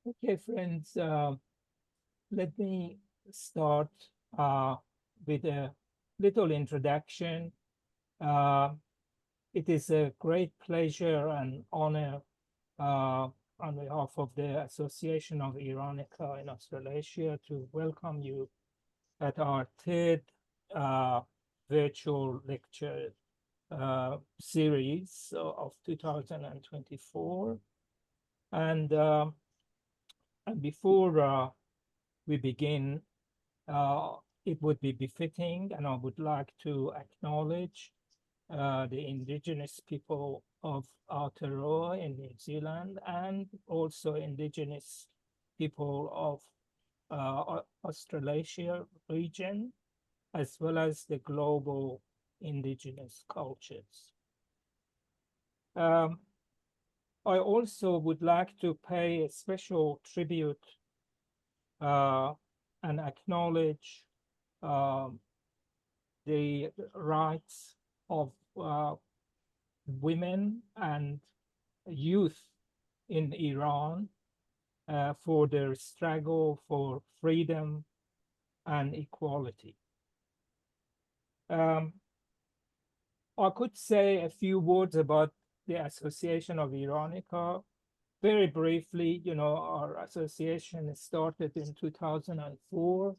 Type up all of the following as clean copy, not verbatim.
Okay, friends, let me start uh, with a little introduction. Uh, it is a great pleasure and honor uh, on behalf of the Association of Iranica in Australasia to welcome you at our third uh, virtual lecture series of 2024. And, uh, and before we begin, uh, it would be befitting, and I would like to acknowledge the indigenous people of Aotearoa in New Zealand and also indigenous people of Australasia region, as well as the global indigenous cultures. Um, I also would like to pay a special tribute uh, and acknowledge um, the rights of women and youth in Iran for their struggle for freedom and equality. Um, I could say a few words about the Association of Iranica. Very briefly, our association started in 2004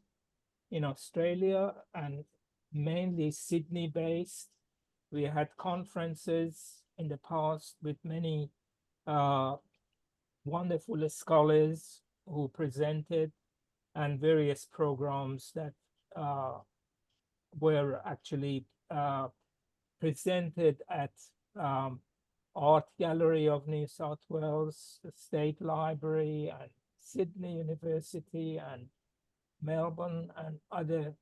in Australia and mainly Sydney based. We had conferences in the past with many uh, wonderful scholars who presented and various programs that uh, were actually presented at um, Art Gallery of New South Wales, the State Library, and Sydney University, and Melbourne, and other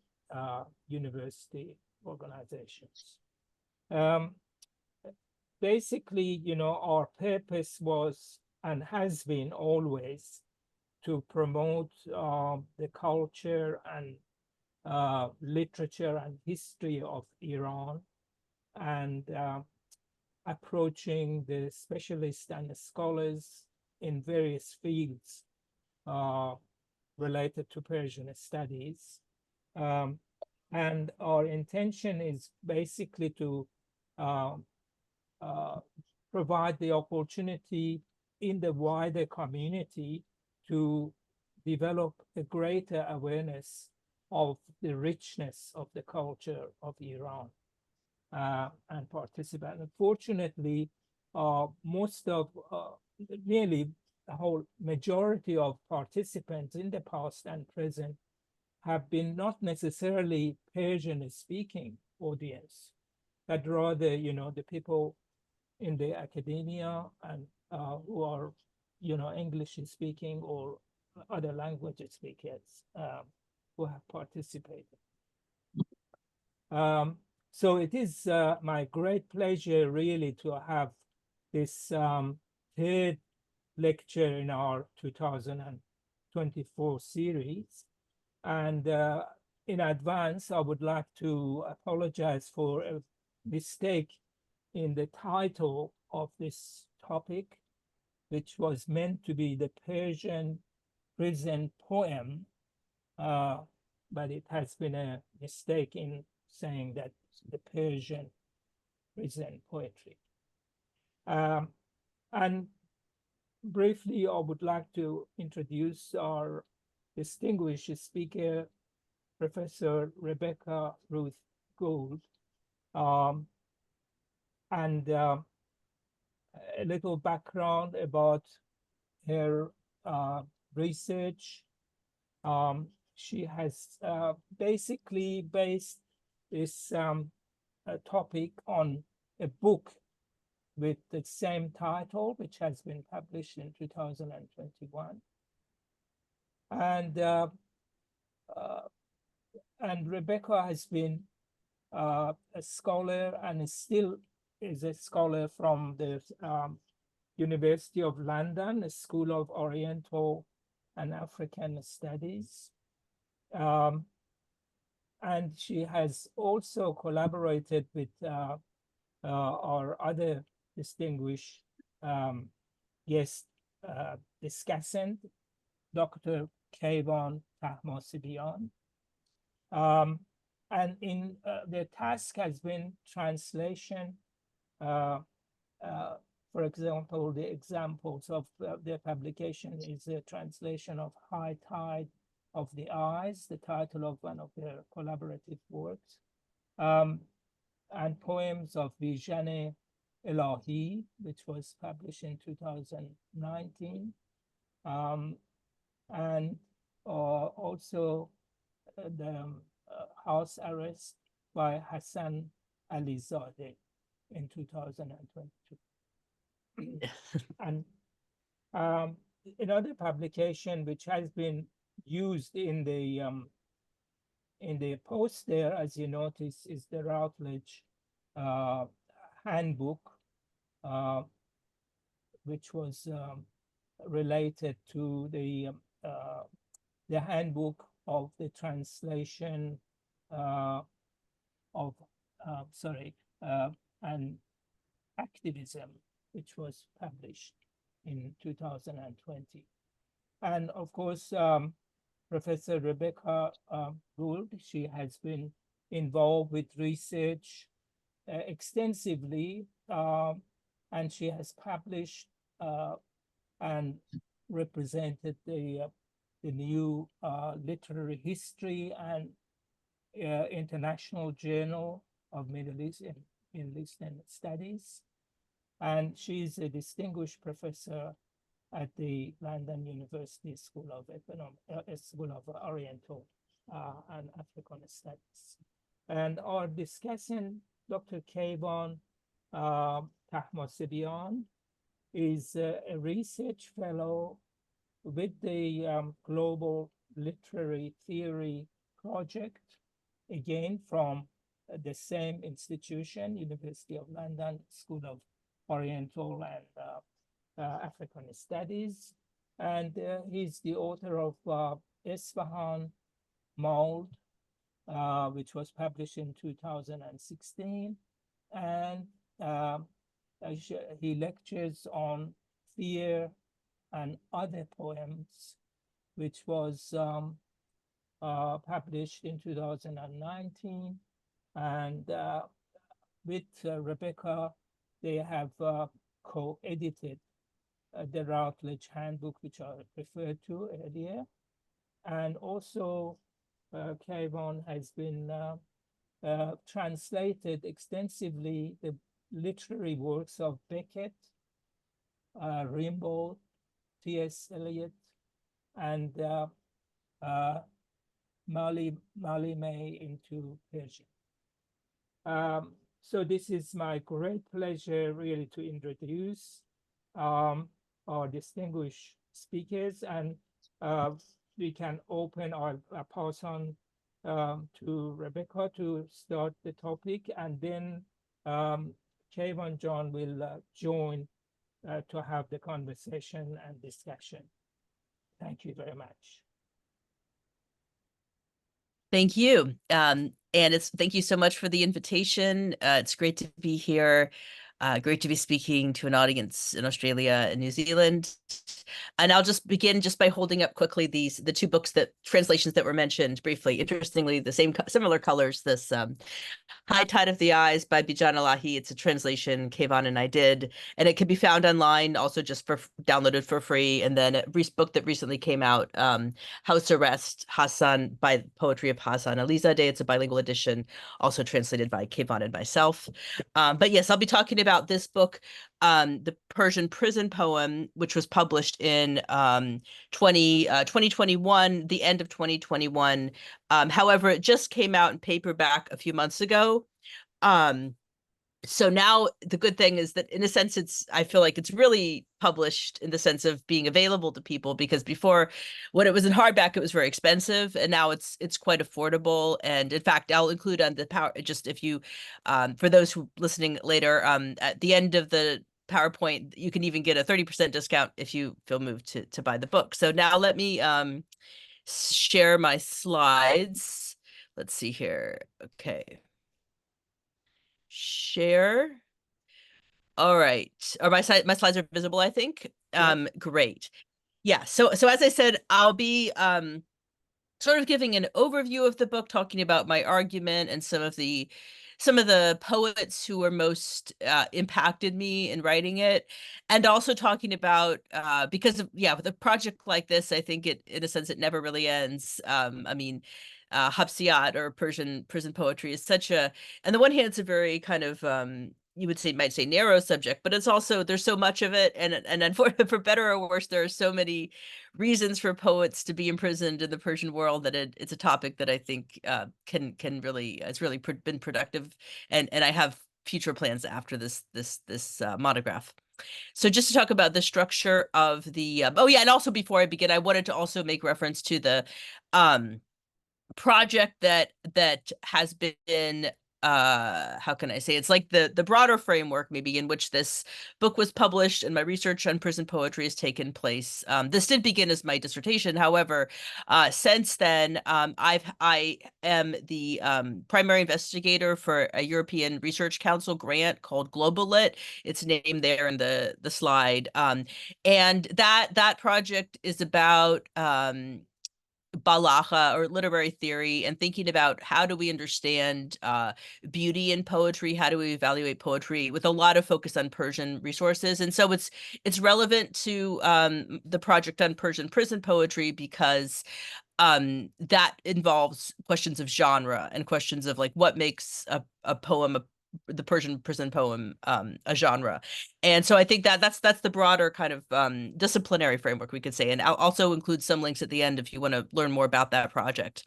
university organizations. Um, Basically, our purpose was and has been always to promote the culture and literature and history of Iran and approaching the specialists and the scholars in various fields uh, related to Persian studies. Um, and our intention is basically to uh, uh, provide the opportunity in the wider community to develop a greater awareness of the richness of the culture of Iran and participate. Unfortunately, most of nearly the whole majority of participants in the past and present have been not necessarily Persian speaking audience, but rather, the people in the academia and who are, English speaking or other language speakers who have participated. Um, so it is my great pleasure really to have this third lecture in our 2024 series. And in advance, I would like to apologize for a mistake in the title of this topic, which was meant to be the Persian prison poem, uh, but it has been a mistake in saying that the Persian prison poetry. Um, and briefly, I would like to introduce our distinguished speaker, Professor Rebecca Ruth Gould, um, and a little background about her uh, research. She has basically based this topic on a book with the same title, which has been published in 2021. And uh, and Rebecca has been a scholar and still is a scholar from the University of London, School of Oriental and African Studies. Um, and she has also collaborated with our other distinguished guest discussant, Dr. Kayvan Tahmasebian. And in their task has been translation. For example, the examples of their publication is a translation of High Tide of the Eyes, the title of one of their collaborative works, and poems of Vijane Elahi, which was published in 2019, and also the House Arrest by Hassan Alizadeh in 2022. And another publication which has been used in the post there, as you notice, is the Routledge handbook, which was related to the handbook of the translation of and activism, which was published in 2020. And of course, Professor Rebecca Gould, she has been involved with research extensively, and she has published and represented the new literary history and International Journal of Middle Eastern Studies. And she's a distinguished professor at the London University School of Oriental and African Studies. And our discussant, Dr. Kayvan Tahmasebian, is a research fellow with the Global Literary Theory Project, again from the same institution, University of London School of Oriental and African Studies. And he's the author of Isfahan Mold, which was published in 2016. And he lectures on Fear and Other Poems, which was published in 2019. And with Rebecca, they have co-edited the Routledge handbook, which I referred to earlier. And also, Kayvan has been translated extensively the literary works of Beckett, Rimbaud, T.S. Eliot, and Mallarmé into Persian. So this is my great pleasure really to introduce our distinguished speakers, and we can open our pass on to Rebecca to start the topic, and then Kayvan John will join to have the conversation and discussion. Thank you very much. Thank you. And thank you so much for the invitation. It's great to be here. Great to be speaking to an audience in Australia and New Zealand. And I'll just begin by holding up quickly the two books translations that were mentioned briefly. Interestingly, the similar colors, this High Tide of the Eyes by Bijan Elahi. It's a translation Kayvan and I did, and it can be found online, also just downloaded for free. And then a book that recently came out, House Arrest, Hassan, by poetry of Hassan Alizadeh. It's a bilingual edition, also translated by Kayvan and myself. But yes, I'll be talking about this book, the Persian prison poem, which was published in 2021, the end of 2021. However, it just came out in paperback a few months ago. So now the good thing is that in a sense, I feel like it's really published in the sense of being available to people, because before, when it was in hardback, it was very expensive, and now it's quite affordable. And in fact, I'll include on the just if you, for those who listening later, at the end of the PowerPoint, you can even get a 30% discount if you feel moved to buy the book. So now let me share my slides. Let's see here. Okay. Share. All right. My slides are visible, I think. Sure. Great. Yeah. So as I said, I'll be sort of giving an overview of the book, talking about my argument and some of the poets who were most impacted me in writing it, and also talking about because of, yeah, with a project like this, I think it, in a sense, it never really ends. I mean, Hafsiyat, or Persian prison poetry, is such a, on the one hand, it's a very kind of you would say, might say, narrow subject, but it's also, there's so much of it, and for better or worse, there are so many reasons for poets to be imprisoned in the Persian world that it's a topic that I think can really, it's really been productive, and I have future plans after this monograph. So just to talk about the structure of the oh yeah, and also before I begin, I wanted to also make reference to the um project that has been how can I say, it's like the broader framework maybe in which this book was published and my research on prison poetry has taken place. This did begin as my dissertation, however, since then I am the primary investigator for a European Research Council grant called Global Lit. It's named there in the slide, and that project is about balagha, or literary theory, and thinking about how do we understand beauty in poetry, how do we evaluate poetry, with a lot of focus on Persian resources. And so it's relevant to the project on Persian prison poetry because that involves questions of genre and questions of like what makes a poem the Persian prison poem a genre. And so I think that's the broader kind of disciplinary framework, we could say, and I'll also include some links at the end if you want to learn more about that project.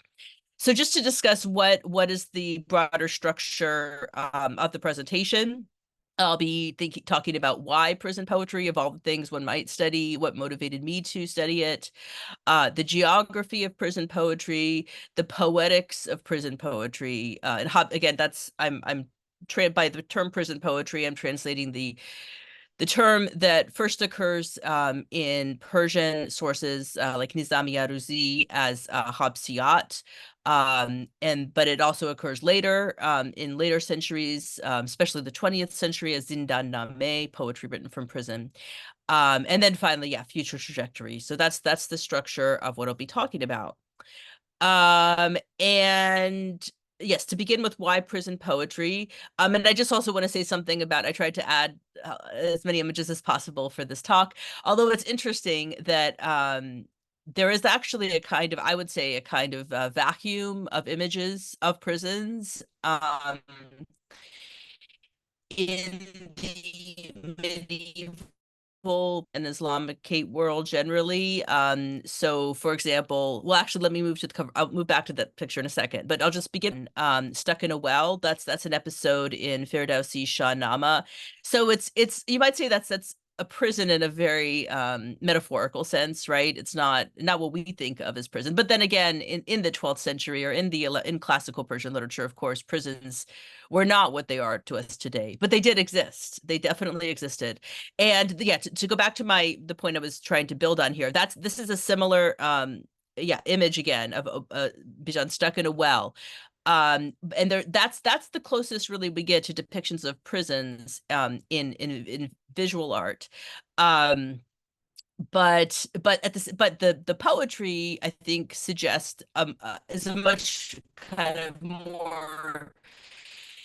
So just to discuss what is the broader structure of the presentation, I'll be talking about why prison poetry, of all the things one might study, what motivated me to study it, the geography of prison poetry, the poetics of prison poetry, and again, that's I'm by the term prison poetry, I'm translating the term that first occurs in Persian sources like Nizami Aruzi as Habsiyat, but it also occurs later in later centuries, especially the 20th century, as Zindan Nameh, poetry written from prison. And then finally, yeah, future trajectory. So that's the structure of what I'll be talking about. And yes, to begin with, why prison poetry? And I just also want to say something about, I tried to add as many images as possible for this talk, although it's interesting that there is actually a kind of, I would say, a kind of vacuum of images of prisons in the medieval and Islamic world generally. So for example, well, actually, let me move to the cover. I'll move back to that picture in a second, but I'll just begin. Stuck in a Well. That's an episode in Ferdowsi's Shahnameh. So it's you might say that's a prison in a very metaphorical sense, right? It's not what we think of as prison. But then again, in the 12th century, or in classical Persian literature, of course, prisons were not what they are to us today, but they did exist. They definitely existed. And yeah, to go back to the point I was trying to build on here, this is a similar image again of Bijan stuck in a well. And that's the closest really we get to depictions of prisons in visual art. But the poetry, I think, suggests is a much kind of more,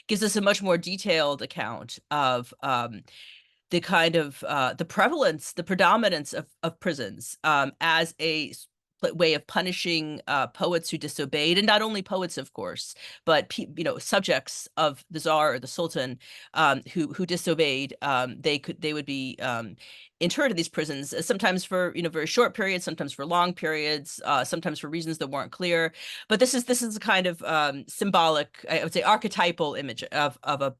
gives us a much more detailed account of the kind of the prevalence, the predominance of prisons as a way of punishing poets who disobeyed, and not only poets, of course, but subjects of the Tsar or the Sultan who disobeyed. They would be interned in these prisons, sometimes for very short periods, sometimes for long periods, sometimes for reasons that weren't clear. But this is a kind of symbolic, I would say, archetypal image of a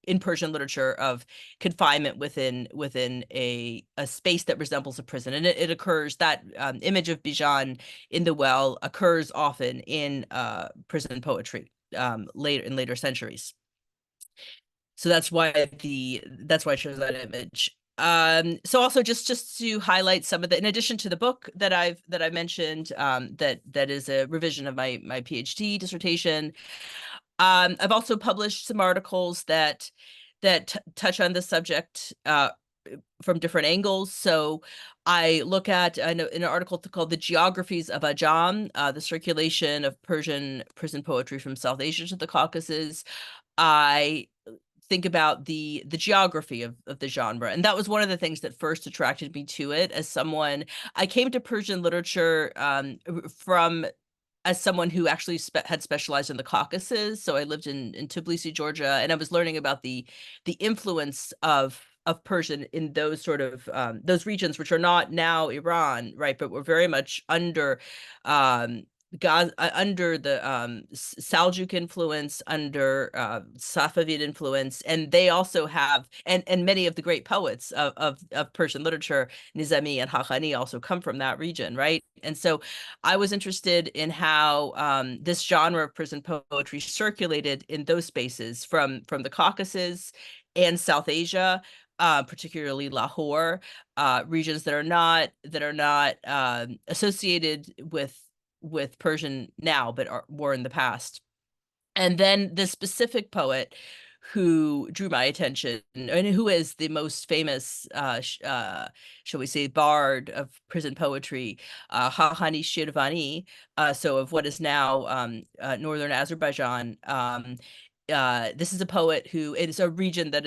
in Persian literature of confinement within a space that resembles a prison. And it occurs, that image of Bijan in the well occurs often in prison poetry later centuries. So that's why I chose that image. So also just to highlight some of in addition to the book that I mentioned, that is a revision of my PhD dissertation. I've also published some articles that touch on the subject from different angles. So I look at in an article called "The Geographies of Ajam," the circulation of Persian prison poetry from South Asia to the Caucasus. I think about the geography of the genre, and that was one of the things that first attracted me to it. As someone, I came to Persian literature from as someone who actually had specialized in the Caucasus. So I lived in Tbilisi, Georgia, and I was learning about the influence of Persian in those sort of those regions, which are not now Iran, right, but were very much under under the Seljuk influence, under Safavid influence, and they also have, and many of the great poets of Persian literature, Nizami and Haqqani, also come from that region, right? And so I was interested in how this genre of prison poetry circulated in those spaces from the Caucasus and South Asia, particularly Lahore, regions that are not associated with Persian now, but were in the past. And then the specific poet who drew my attention, and who is the most famous, shall we say, bard of prison poetry, Haqqani Shirvani, so of what is now northern Azerbaijan. This is a poet who, it is a region that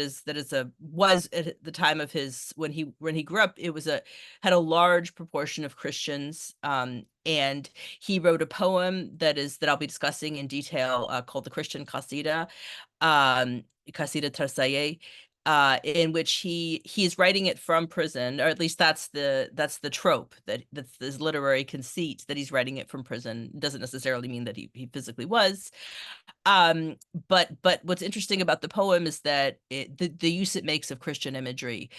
was at the time of his, when he grew up, it was had a large proportion of Christians, and he wrote a poem that I'll be discussing in detail, called the Christian Qasida, Qasida Tarsaye, in which he's writing it from prison, or at least that's the trope, that's this literary conceit, that he's writing it from prison. It doesn't necessarily mean that he physically was. But what's interesting about the poem is that the use it makes of Christian imagery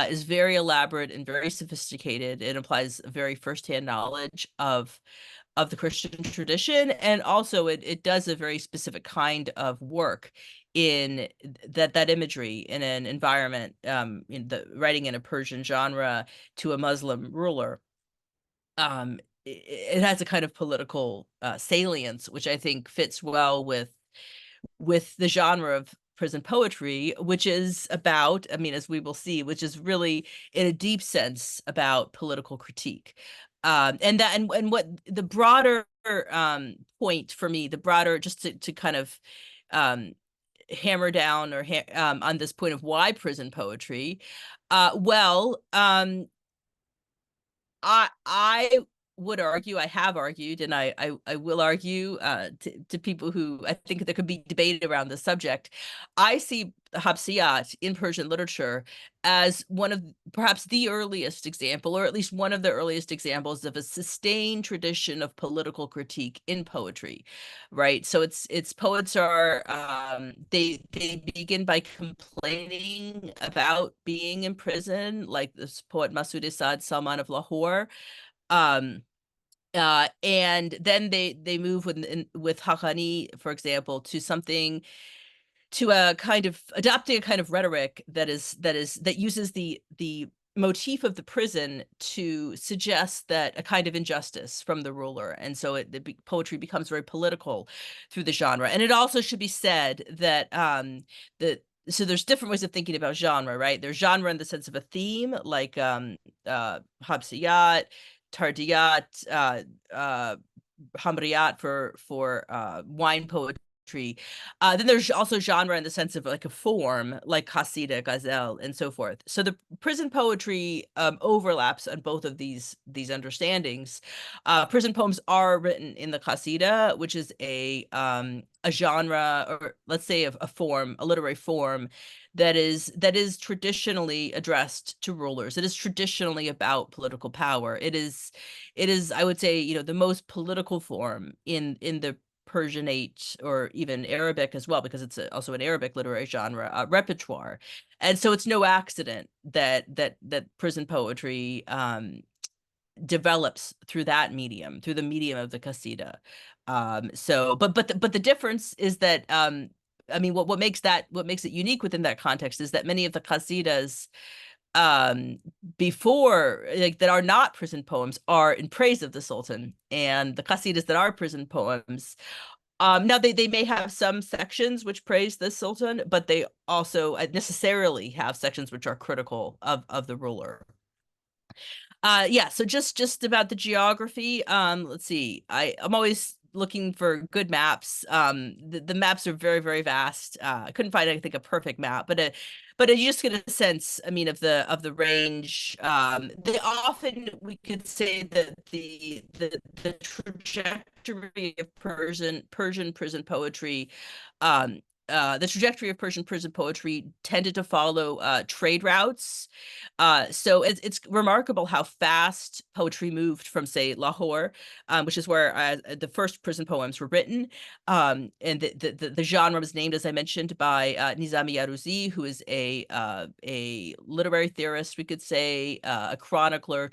is very elaborate and very sophisticated. It implies very firsthand knowledge of the Christian tradition, and also it does a very specific kind of work in that imagery in an environment, in the writing in a Persian genre to a Muslim ruler. It has a kind of political salience, which I think fits well with the genre of prison poetry, which is about, I mean, as we will see, which is really in a deep sense about political critique. And what the broader point for me, the broader, just to kind of hammer down or on this point of why prison poetry, well, I would argue, I have argued, and I will argue to people who, I think there could be debate around the subject. I see Habsiyat in Persian literature as one of perhaps the earliest example, or at least one of the earliest examples of a sustained tradition of political critique in poetry, right? So it's poets are they begin by complaining about being in prison, like this poet Masood Isad Salman of Lahore. And then they move with Haqqani, for example, to a kind of adopting a kind of rhetoric that uses the motif of the prison to suggest that a kind of injustice from the ruler, and so the poetry becomes very political through the genre. And it also should be said that so there's different ways of thinking about genre, right? There's genre in the sense of a theme, like Habsiyat, Tardiyat, Hamriyat for wine poetry. Then there's also genre in the sense of like a form, like Qasida, Ghazal, and so forth. So the prison poetry overlaps on both of these understandings. Prison poems are written in the Qasida, which is a genre, or let's say a form, a literary form that is traditionally addressed to rulers. It is traditionally about political power. It is, I would say, the most political form in the Persianate, or even Arabic as well, because it's also an Arabic literary genre, repertoire. And so it's no accident that prison poetry develops through that medium, through the medium of the Qasida. So but the difference is that I mean, what makes it unique within that context is that many of the Qasidas before, like, that are not prison poems, are in praise of the Sultan, and the Qasidas that are prison poems Now they may have some sections which praise the sultan, but they also necessarily have sections which are critical of the ruler. Yeah, so just about the geography. Let's see. I'm always looking for good maps. The maps are very, very vast. I couldn't find, I think, a perfect map, but you just get a sense, I mean, of the range. They often, we could say that the trajectory of Persian prison poetry, the trajectory of Persian prison poetry tended to follow trade routes. So it's remarkable how fast poetry moved from, say, Lahore, which is where the first prison poems were written. And the genre was named, as I mentioned, by Nizami Aruzi, who is a literary theorist, we could say, a chronicler.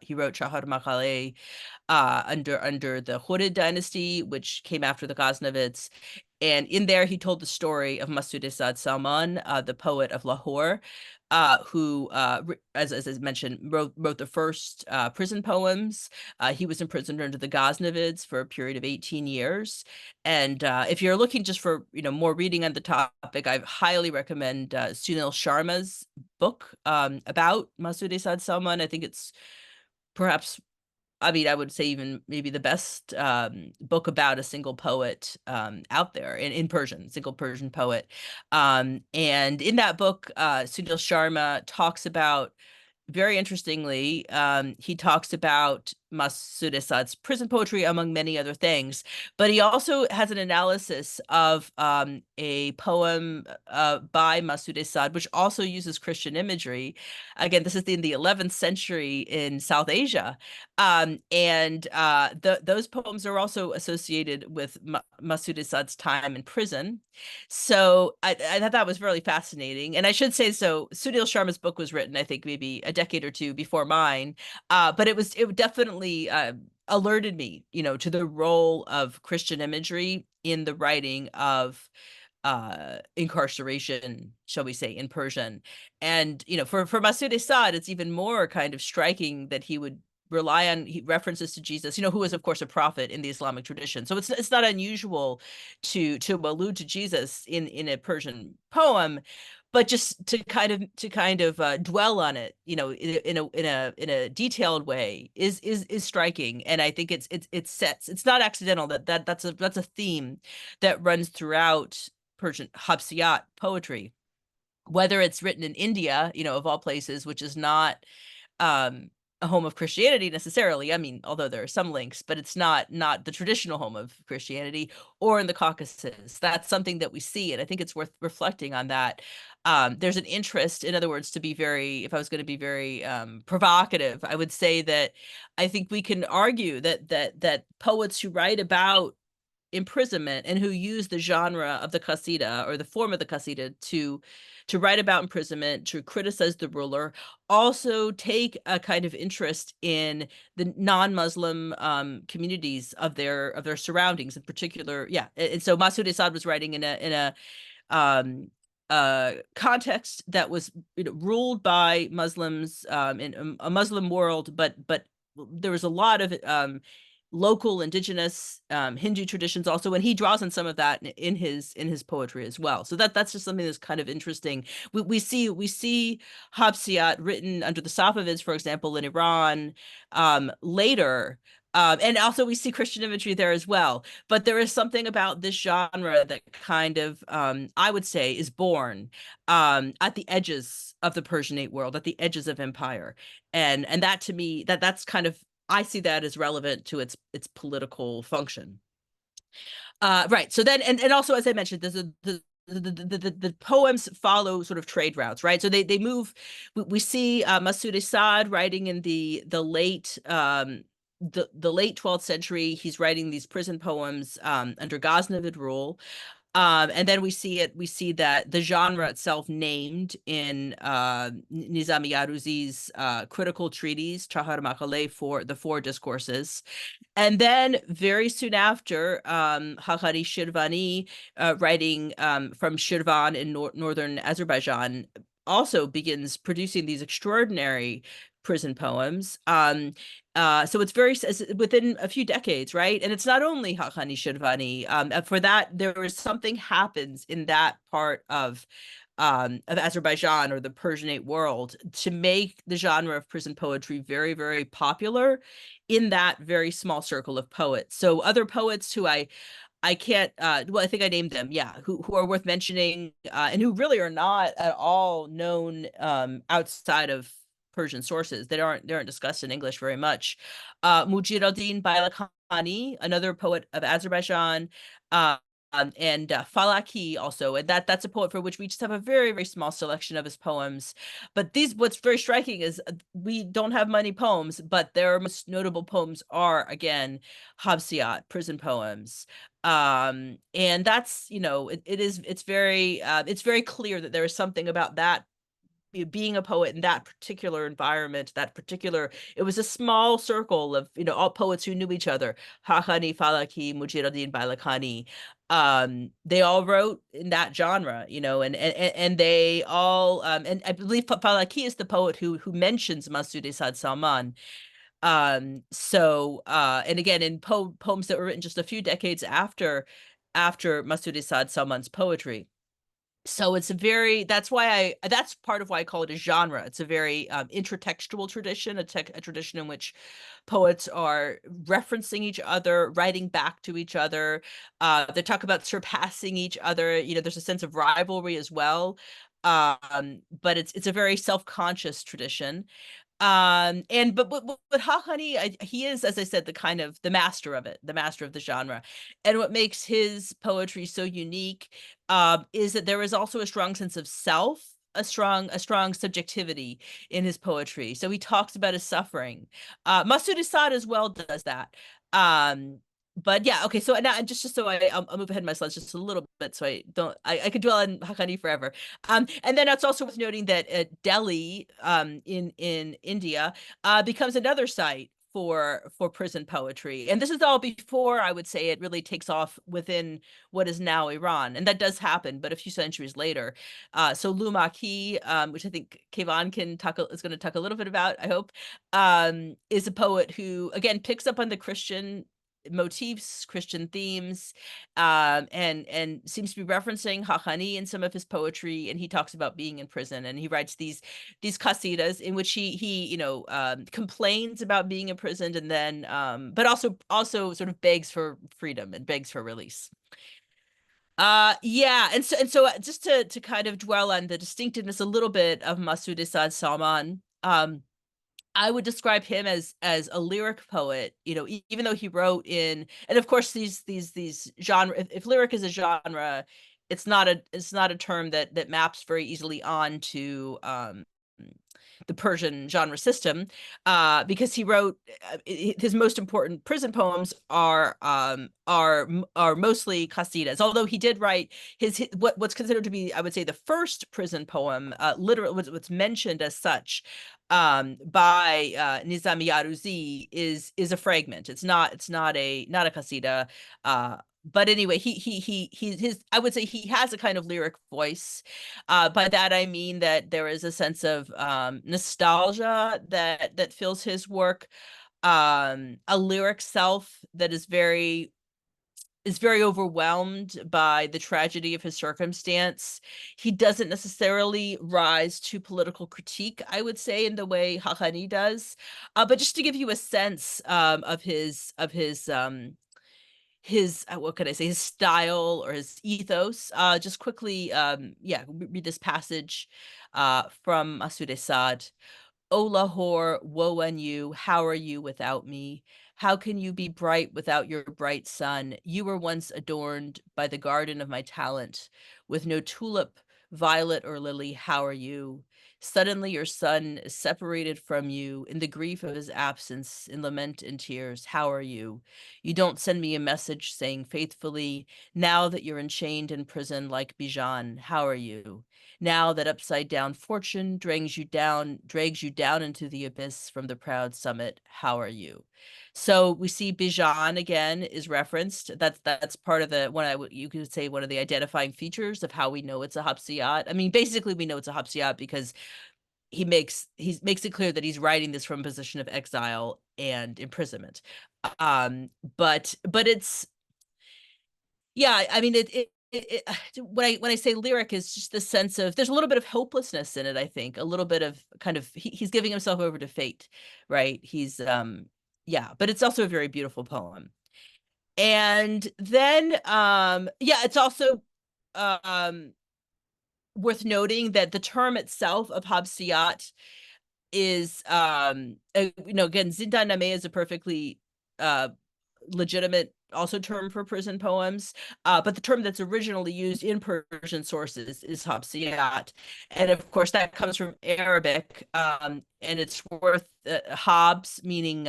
He wrote Chahar Makhale under the Hurid dynasty, which came after the Ghaznavids. And in there, he told the story of Masud Sa'd Salman, the poet of Lahore, who, as I mentioned, wrote the first prison poems. He was imprisoned under the Ghaznavids for a period of 18 years. And if you're looking just for more reading on the topic, I highly recommend Sunil Sharma's book about Masud Sa'd Salman. I think it's perhaps, I mean, I would say even maybe the best book about a single poet out there in Persian, single Persian poet. And in that book, Sunil Sharma talks about, very interestingly, he talks about Masud Sa'd's prison poetry, among many other things, but he also has an analysis of a poem by Masud Sa'd, which also uses Christian imagery. Again, this is in the 11th century in South Asia. And those poems are also associated with Masud Sa'd's time in prison. So I thought that was really fascinating. And I should say, so Sunil Sharma's book was written, I think, maybe a decade or two before mine. But it definitely alerted me, to the role of Christian imagery in the writing of incarceration, shall we say, in Persian. And for Masud Sa'd, it's even more kind of striking that he would rely on references to Jesus, who is of course a prophet in the Islamic tradition. So it's not unusual to allude to Jesus in a Persian poem, but just to kind of dwell on it, in a detailed way is striking. And I think it's not accidental that's a theme that runs throughout Persian Hafsiyat poetry, whether it's written in India, of all places, which is not a home of Christianity necessarily. I mean, although there are some links, but it's not the traditional home of Christianity, or in the Caucasus. That's something that we see, and I think it's worth reflecting on that. There's an interest, in other words, if I was going to be very provocative, I would say that I think we can argue that poets who write about imprisonment and who use the genre of the qasida, or the form of the qasida, to write about imprisonment, to criticize the ruler, also take a kind of interest in the non-Muslim communities of their surroundings, in particular. Yeah, and so Masud Sa'd was writing in a context that was ruled by Muslims, in a Muslim world, but there was a lot of local indigenous Hindu traditions also, and he draws on some of that in his poetry as well. So that's just something that's kind of interesting. We see Hafsiyat written under the Safavids, for example, in Iran, later. And also we see Christian imagery there as well. But there is something about this genre that kind of, I would say, is born at the edges of the Persianate world, at the edges of empire. And that, to me, that's kind of, I see that as relevant to its political function. Right. So then, and also, as I mentioned, the poems follow sort of trade routes, right? So they move. We see Masud Sa'd writing in the late the late 12th century. He's writing these prison poems under Ghaznavid rule. And then we see that the genre itself named in Nizami Aruzi's critical treatise, Chahar Makhale, for the four discourses. And then very soon after, Haghari Shirvani, writing from Shirvan in northern Azerbaijan, also begins producing these extraordinary prison poems. So it's within a few decades, right? And it's not only Hakhani Shirvani. For that, there was something happens in that part of Azerbaijan or the Persianate world to make the genre of prison poetry very, very popular in that very small circle of poets. So other poets who I can't well, I think I named them, yeah, who are worth mentioning, and who really are not at all known outside of Persian sources. They aren't discussed in English very much. Mujir al-Din Bailakhani, another poet of Azerbaijan, uh, and Falaki also, and that's a poet for which we just have a very, very small selection of his poems. But what's very striking is we don't have many poems, but their most notable poems are, again, Habsiyat, prison poems. And that's, it's very clear that there is something about that, being a poet in that particular environment, it was a small circle of, all poets who knew each other. Hakhani, Falaki, Mujir Bailakhani. They all wrote in that genre, and they all, and I believe Falaki is the poet who mentions Masood Esad Salman. And again, in poems that were written just a few decades after Masood Esad Salman's poetry. So that's part of why I call it a genre. It's a very intertextual tradition, a tradition in which poets are referencing each other, writing back to each other. They talk about surpassing each other. There's a sense of rivalry as well. But it's a very self-conscious tradition. But Hakhani, he is, as I said, the kind of the master of it, the master of the genre. And what makes his poetry so unique is that there is also a strong sense of self, a strong subjectivity in his poetry. So he talks about his suffering. Masood Esad as well does that. But yeah, okay. So now, just so I'll move ahead in my slides just a little bit, so I could dwell on Haqqani forever. And then it's also worth noting that Delhi, in India, becomes another site for prison poetry, and this is all before, I would say, it really takes off within what is now Iran, and that does happen, but a few centuries later. So Lumaki, which I think Kayvan is going to talk a little bit about, I hope, is a poet who again picks up on the Christian motifs, Christian themes, and seems to be referencing Hakhani in some of his poetry. And he talks about being in prison, and he writes these qasidas in which he complains about being imprisoned, and then but also sort of begs for freedom and begs for release. Yeah, and so just to kind of dwell on the distinctiveness a little bit of Masood Esad Salman. I would describe him as a lyric poet, even though he wrote in, and of course these genre, if lyric is a genre, it's not a term that maps very easily onto the Persian genre system, because he wrote his most important prison poems are mostly qasidas. Although he did write what's considered to be, I would say, the first prison poem, literally what's mentioned as such, by Nizami Yaruzi is a fragment. It's not a qasida. But anyway, I would say he has a kind of lyric voice. By that I mean that there is a sense of nostalgia that fills his work, a lyric self that is very overwhelmed by the tragedy of his circumstance. He doesn't necessarily rise to political critique, I would say, in the way Hakhani does. But just to give you a sense of his what could I say, his style or his ethos, just quickly, read this passage from Masood Esad. O Lahore, woe on you, how are you without me? How can you be bright without your bright sun? You were once adorned by the garden of my talent. With no tulip, violet, or lily, how are you? Suddenly your son is separated from you in the grief of his absence, in lament and tears. How are you? You don't send me a message saying faithfully, now that you're enchained in prison like Bijan, how are you? Now that upside down fortune drags you down into the abyss from the proud summit, how are you? So we see Bijan again is referenced. That's part of the you could say one of the identifying features of how we know it's a Hapsiyat. I mean, basically we know it's a Hapsiyat because he makes it clear that he's writing this from a position of exile and imprisonment. But it's, yeah, I mean, when I say lyric is just the sense of there's a little bit of hopelessness in it. I think a little bit of kind of he's giving himself over to fate, right? Yeah, but it's also a very beautiful poem. And then yeah, it's also um worth noting that the term itself of Habsiyat is again, Zindan Nameh is a perfectly uh legitimate also term for prison poems, but the term that's originally used in Persian sources is Habsiyat, and of course that comes from Arabic, and it's worth habs meaning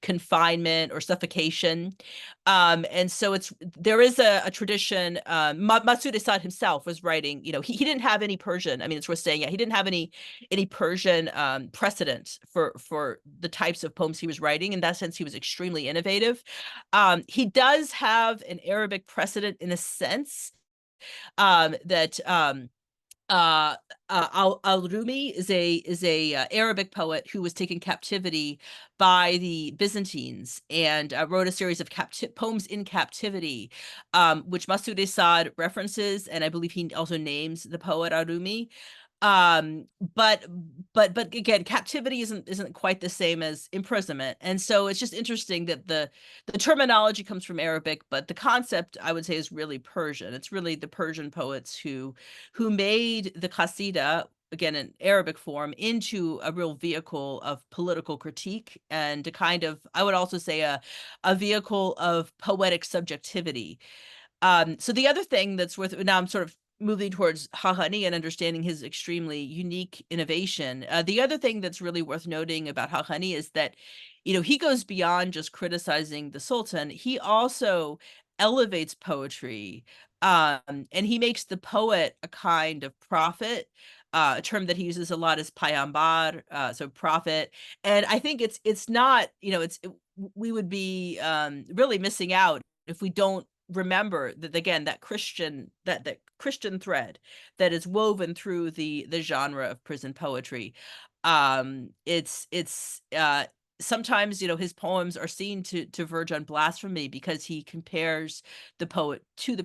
confinement or suffocation, and so there is a tradition. Masud Asad himself was writing. He didn't have any Persian. I mean, it's worth saying, yeah, he didn't have any Persian precedent for the types of poems he was writing. In that sense, he was extremely innovative. He does have an Arabic precedent in a sense, that Al-Rumi is a Arabic poet who was taken captivity by the Byzantines and wrote a series of poems in captivity, which Masud Asad references, and I believe he also names the poet Al-Rumi. But again, captivity isn't quite the same as imprisonment, and so it's just interesting that the terminology comes from Arabic, but the concept, I would say, is really Persian. It's really the Persian poets who made the qasida, again in Arabic form, into a real vehicle of political critique and a kind of, I would also say, a vehicle of poetic subjectivity. So the other thing that's worth, now I'm sort of moving towards Hahani and understanding his extremely unique innovation. The other thing that's really worth noting about Hahani is that, he goes beyond just criticizing the Sultan. He also elevates poetry, and he makes the poet a kind of prophet. A term that he uses a lot is payambar, so prophet. And I think it's not, we would be really missing out if we don't remember that, again, that Christian thread that is woven through the genre of prison poetry. It's sometimes, his poems are seen to verge on blasphemy because he compares the poet to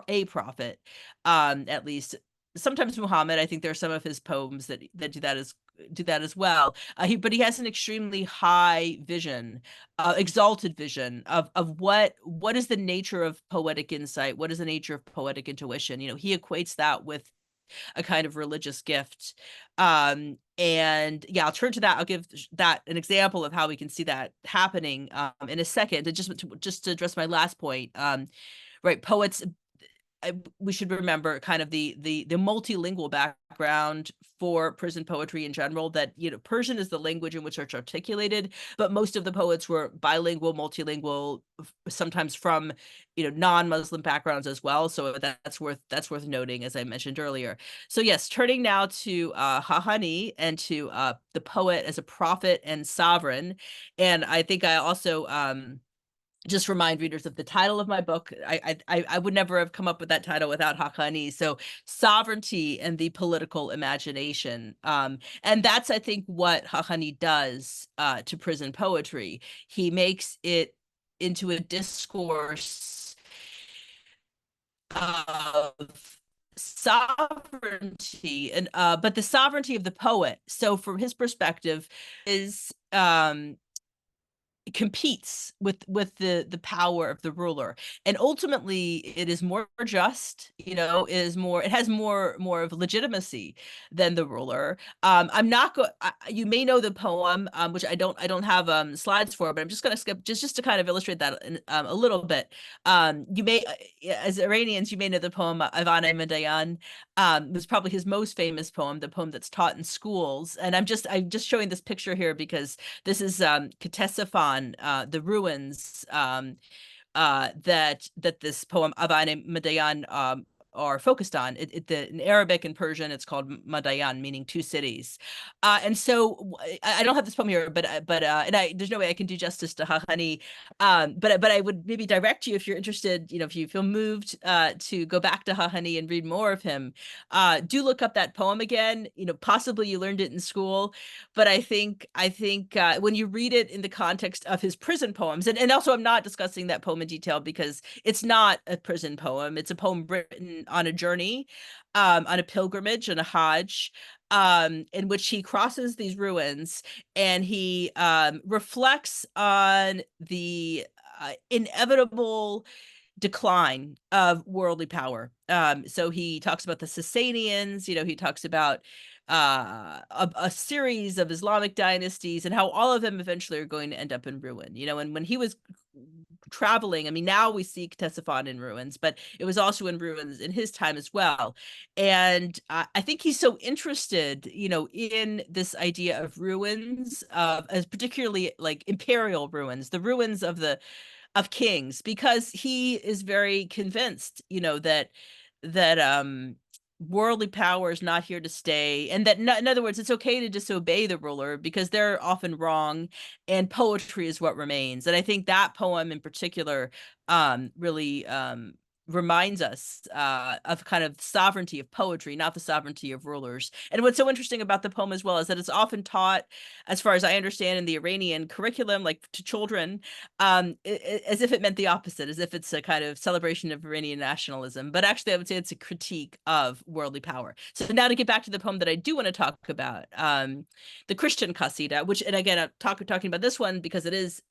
a prophet, at least sometimes Muhammad. I think there are some of his poems that do that as well. But he has an extremely high vision, exalted vision of what is the nature of poetic insight, what is the nature of poetic intuition. He equates that with a kind of religious gift. And yeah, I'll turn to that. I'll give that an example of how we can see that happening in a second. And just to address my last point, right, poets, we should remember kind of the multilingual background for prison poetry in general, that Persian is the language in which it's articulated, but most of the poets were bilingual, multilingual, sometimes from non-Muslim backgrounds as well. So that's worth noting, as I mentioned earlier. So yes, turning now to Hahani and to the poet as a prophet and sovereign. And I think I also just remind readers of the title of my book. I would never have come up with that title without Haqqani. So sovereignty and the political imagination. And that's, I think, what Haqqani does to prison poetry. He makes it into a discourse of sovereignty, and but the sovereignty of the poet. So from his perspective is competes with the power of the ruler, and ultimately it is more just, it has more of legitimacy than the ruler. I'm not going, you may know the poem, which I don't have slides for, but I'm just going to skip just to kind of illustrate that a little bit. You may, as Iranians, you may know the poem Ivane Madayan. It was probably his most famous poem, the poem that's taught in schools. And I'm just showing this picture here because this is Ctesiphon, the ruins, that this poem Ivane Madayan are focused on. In Arabic and Persian, it's called Madayan, meaning two cities. And so I don't have this poem here, but there's no way I can do justice to Hahani. But I would maybe direct you, if you're interested, if you feel moved to go back to Hahani and read more of him, do look up that poem again. Possibly you learned it in school, but I think when you read it in the context of his prison poems, and also I'm not discussing that poem in detail because it's not a prison poem. It's a poem written on a journey, on a pilgrimage and a Hajj, in which he crosses these ruins and he reflects on the inevitable decline of worldly power. So he talks about the Sasanians, he talks about a series of Islamic dynasties and how all of them eventually are going to end up in ruin. And when he was traveling, I mean, now we see Ctesiphon in ruins, but it was also in ruins in his time as well. And I think he's so interested, in this idea of ruins, as particularly like imperial ruins, the ruins of kings, because he is very convinced, that worldly power is not here to stay, and that in other words, it's okay to disobey the ruler because they're often wrong, and poetry is what remains. And I think that poem in particular really reminds us of kind of sovereignty of poetry, not the sovereignty of rulers. And what's so interesting about the poem as well is that it's often taught, as far as I understand, in the Iranian curriculum, like to children, as if it meant the opposite, as if it's a kind of celebration of Iranian nationalism. But actually, I would say it's a critique of worldly power. So now to get back to the poem that I do want to talk about, the Christian Qasida, which, and again, I'm talking about this one because it is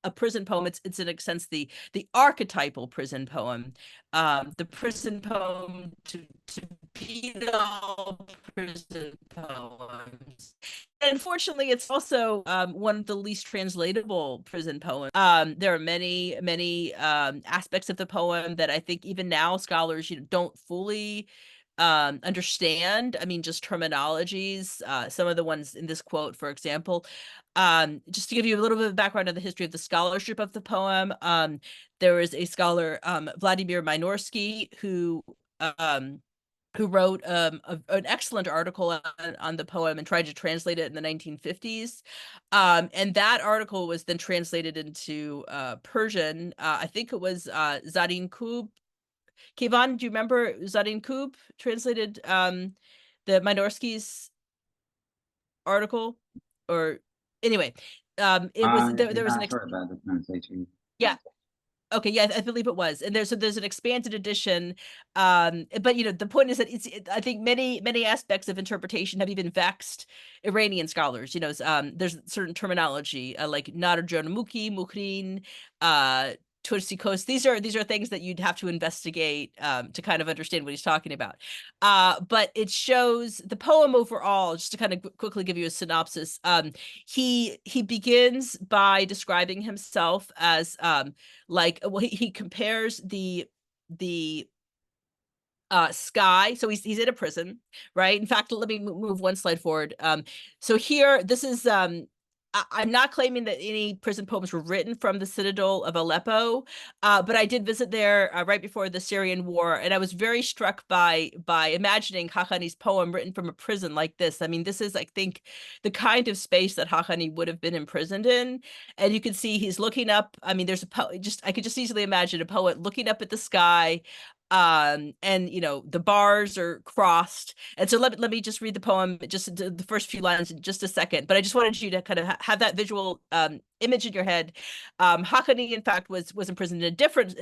a prison poem. It's in a sense the archetypal prison poem, the prison poem to beat all prison poems. And unfortunately, it's also one of the least translatable prison poems. There are many aspects of the poem that I think even now scholars don't fully understand. I mean, just terminologies. Some of the ones in this quote, for example, just to give you a little bit of background on the history of the scholarship of the poem, there was a scholar, Vladimir Minorsky, who wrote an excellent article on the poem and tried to translate it in the 1950s. And that article was then translated into Persian. I think it was Zadin Kub. Kayvan, do you remember Zadin Kub translated the Minorsky's article? Or anyway, it was there was an Not sure about the translation. yeah. Okay, yeah, I believe it was. And there's an expanded edition. But the point is that I think many aspects of interpretation have even vexed Iranian scholars. There's certain terminology like Narjonamuki, Mukrin, Tursikos. These are things that you'd have to investigate to kind of understand what he's talking about. But it shows the poem overall, just to kind of quickly give you a synopsis. He begins by describing himself as he compares the sky. So he's in a prison, right? In fact, let me move one slide forward. So here, this is I'm not claiming that any prison poems were written from the citadel of Aleppo, but I did visit there right before the Syrian war, and I was very struck by imagining Hahani's poem written from a prison like this. I mean, this is, I think, the kind of space that Hahani would have been imprisoned in, and you can see he's looking up. I mean, there's I could just easily imagine a poet looking up at the sky, and the bars are crossed. And so let me just read the poem, just the first few lines in just a second, but I just wanted you to kind of have that visual image in your head. Haqqani, in fact, was imprisoned in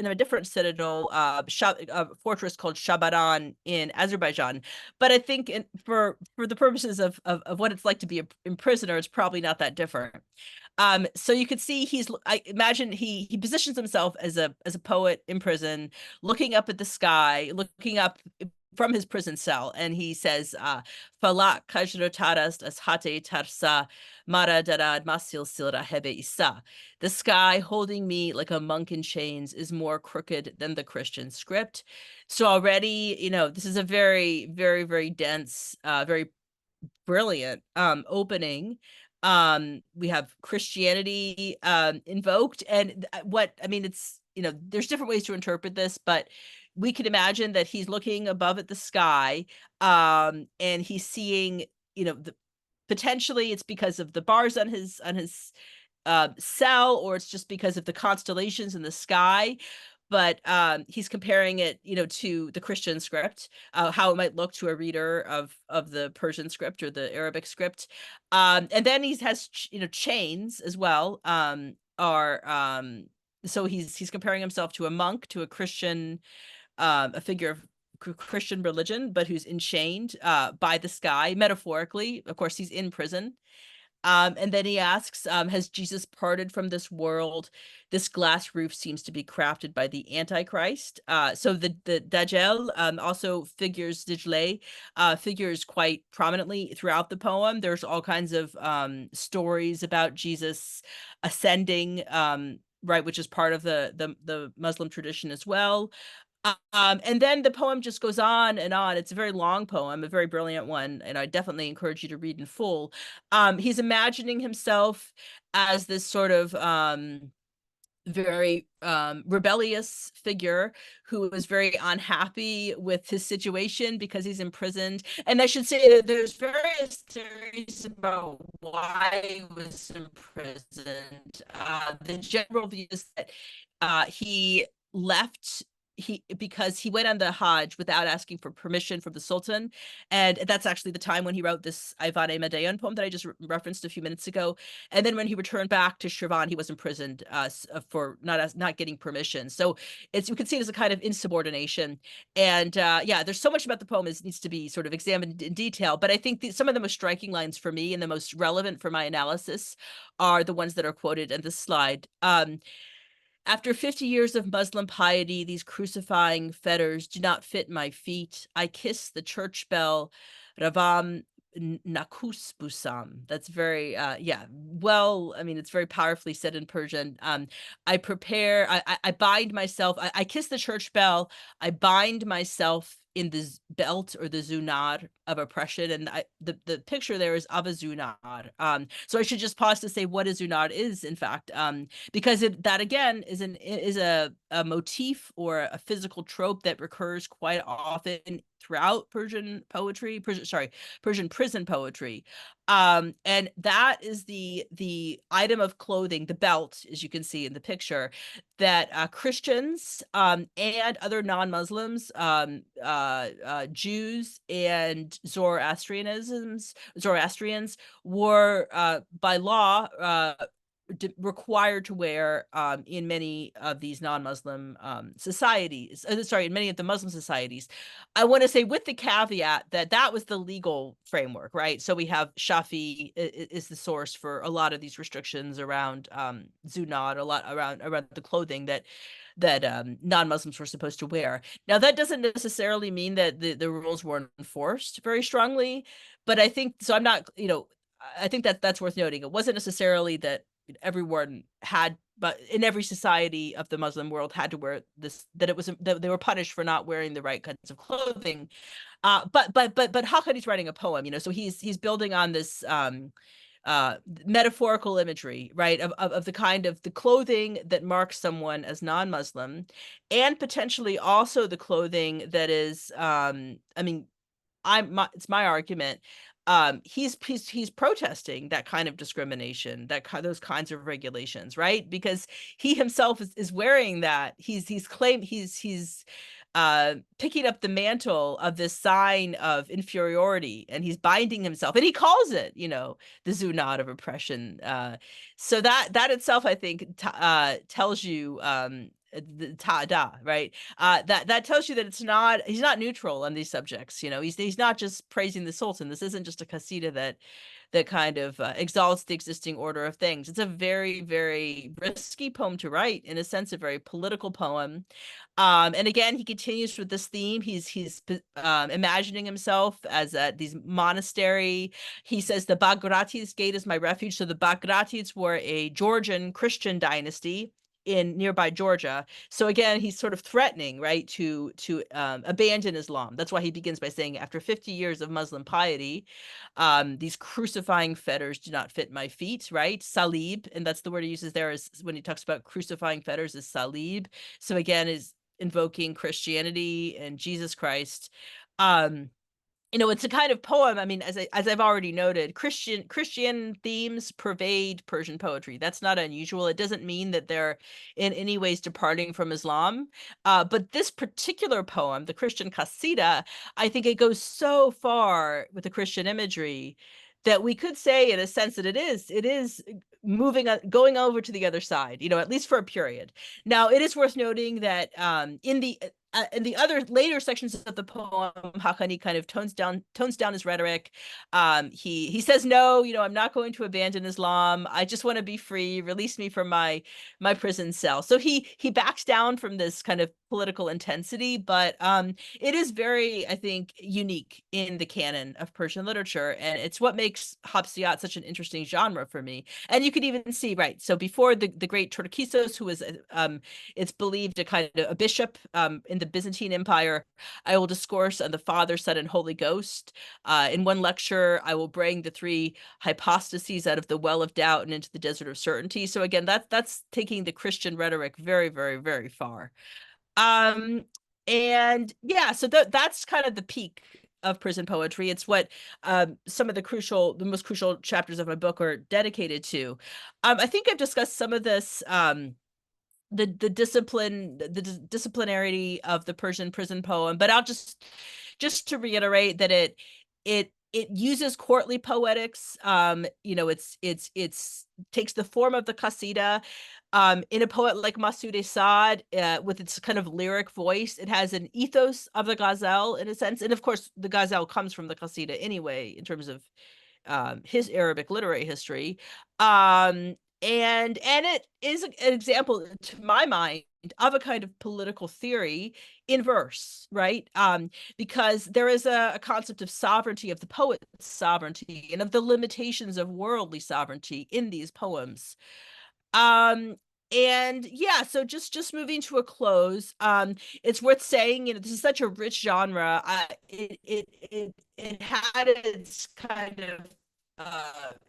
a different citadel, a fortress called Shabaran in Azerbaijan. But I think for the purposes of what it's like to be a prisoner, it's probably not that different. So you could see I imagine he positions himself as a poet in prison, looking up at the sky, looking up from his prison cell, and he says, Falak kajrotarast as hate tarsa mara darad masil silra hebe isa. The sky holding me like a monk in chains is more crooked than the Christian script. So already, this is a very, very, very dense, very brilliant opening. We have Christianity invoked, and it's there's different ways to interpret this, but we could imagine that he's looking above at the sky, and he's seeing, potentially it's because of the bars on his cell, or it's just because of the constellations in the sky. But he's comparing it, to the Christian script, how it might look to a reader of the Persian script or the Arabic script. And then he has chains as well. So he's comparing himself to a monk, to a Christian, a figure of Christian religion, but who's enchained by the sky, metaphorically. Of course, he's in prison. And then he asks, has Jesus parted from this world? This glass roof seems to be crafted by the Antichrist. So the Dajjal also figures, Dijlay figures quite prominently throughout the poem. There's all kinds of stories about Jesus ascending, right, which is part of the Muslim tradition as well. And then the poem just goes on and on. It's a very long poem, a very brilliant one, and I definitely encourage you to read in full. He's imagining himself as this sort of very rebellious figure who is very unhappy with his situation because he's imprisoned. And I should say that there's various theories about why he was imprisoned. The general view is that he left because he went on the Hajj without asking for permission from the Sultan. And that's actually the time when he wrote this Ayvan-e Madayan poem that I just referenced a few minutes ago. And then when he returned back to Shirvan, he was imprisoned for not getting permission. So you can see it as a kind of insubordination. And yeah, there's so much about the poem that needs to be sort of examined in detail. But I think some of the most striking lines for me and the most relevant for my analysis are the ones that are quoted in this slide. After 50 years of Muslim piety, these crucifying fetters do not fit my feet. I kiss the church bell, Ravam Nakus Busam. That's very, yeah. Well, I mean, it's very powerfully said in Persian. I bind myself. I kiss the church bell. I bind myself in the belt or the zunar of oppression, and the picture there is of a zunar. So I should just pause to say what a zunar is, in fact, because that again is a motif or a physical trope that recurs quite often throughout Persian prison poetry. And that is the item of clothing, the belt, as you can see in the picture, that Christians and other non-Muslims, Jews and Zoroastrians were by law required to wear in many of these non-Muslim societies. In many of the Muslim societies. I want to say with the caveat that was the legal framework, right? So we have Shafi is the source for a lot of these restrictions around zunat, a lot around the clothing that non-Muslims were supposed to wear. Now, that doesn't necessarily mean that the rules weren't enforced very strongly, but I think so. I think that's worth noting. It wasn't necessarily that everyone had, but in every society of the Muslim world had to wear this, that they were punished for not wearing the right kinds of clothing. But Haqqani's writing a poem, so he's building on this metaphorical imagery, right, of the kind of the clothing that marks someone as non-Muslim, and potentially also the clothing that is it's my argument. He's protesting that kind of discrimination, those kinds of regulations, right? Because he himself is wearing that. He's picking up the mantle of this sign of inferiority, and he's binding himself, and he calls it, the zunat of oppression. So that itself, I think, tells you the ta'ada, right? That tells you that he's not neutral on these subjects. He's not just praising the Sultan. This isn't just a qasida that kind of exalts the existing order of things. It's a very, very risky poem to write, in a sense, a very political poem. And again, he continues with this theme. He's imagining himself as these monastery. He says the Bagratids gate is my refuge. So the Bagratids were a Georgian Christian dynasty in nearby Georgia. So again, he's sort of threatening, right, to abandon Islam. That's why he begins by saying, after 50 years of Muslim piety, these crucifying fetters do not fit my feet, right? Salib, and that's the word he uses there, is when he talks about crucifying fetters, is salib. So again, invoking Christianity and Jesus Christ. It's a kind of poem. I mean, as I've already noted, Christian themes pervade Persian poetry. That's not unusual. It doesn't mean that they're in any ways departing from Islam. But this particular poem, the Christian Qasida, I think it goes so far with the Christian imagery that we could say, in a sense, that it is going over to the other side, at least for a period. Now, it is worth noting that in the other later sections of the poem, Haqqani kind of tones down his rhetoric. He says, no, I'm not going to abandon Islam. I just want to be free. Release me from my prison cell. So he backs down from this kind of political intensity, but it is very, I think, unique in the canon of Persian literature, and it's what makes Hapsiyat such an interesting genre for me. And you could even see, right, so before the great Turkisos, who was it's believed a kind of a bishop in the Byzantine Empire, I will discourse on the Father, Son, and Holy Ghost. In one lecture, I will bring the three hypostases out of the well of doubt and into the desert of certainty. So again, that's taking the Christian rhetoric very, very, very far. And yeah, so that's kind of the peak of prison poetry. It's what some of the most crucial chapters of my book are dedicated to. I think I've discussed some of this, the disciplinarity of the Persian prison poem, but I'll just to reiterate that it uses courtly poetics. It's takes the form of the qasida. In a poet like Masood Saad, with its kind of lyric voice, it has an ethos of the ghazal in a sense, and of course the ghazal comes from the qasida anyway in terms of his Arabic literary history. And it is an example, to my mind, of a kind of political theory in verse, right? Because there is a concept of sovereignty, of the poet's sovereignty, and of the limitations of worldly sovereignty in these poems. And yeah, so just moving to a close, it's worth saying, this is such a rich genre. It had its kind of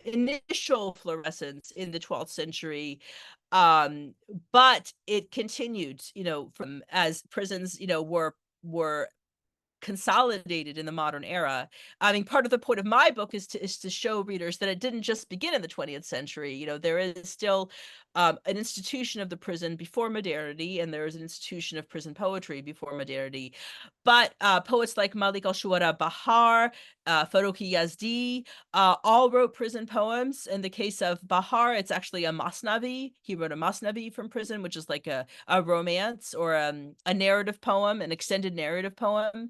initial fluorescence in the 12th century, but it continued, from as prisons, were consolidated in the modern era. I mean, part of the point of my book is to show readers that it didn't just begin in the 20th century. There is still an institution of the prison before modernity, and there is an institution of prison poetry before modernity. But poets like Malik al-Shuara Bahar, Farokhi Yazdi, all wrote prison poems. In the case of Bahar, it's actually a masnavi. He wrote a masnavi from prison, which is like a romance or a narrative poem, an extended narrative poem.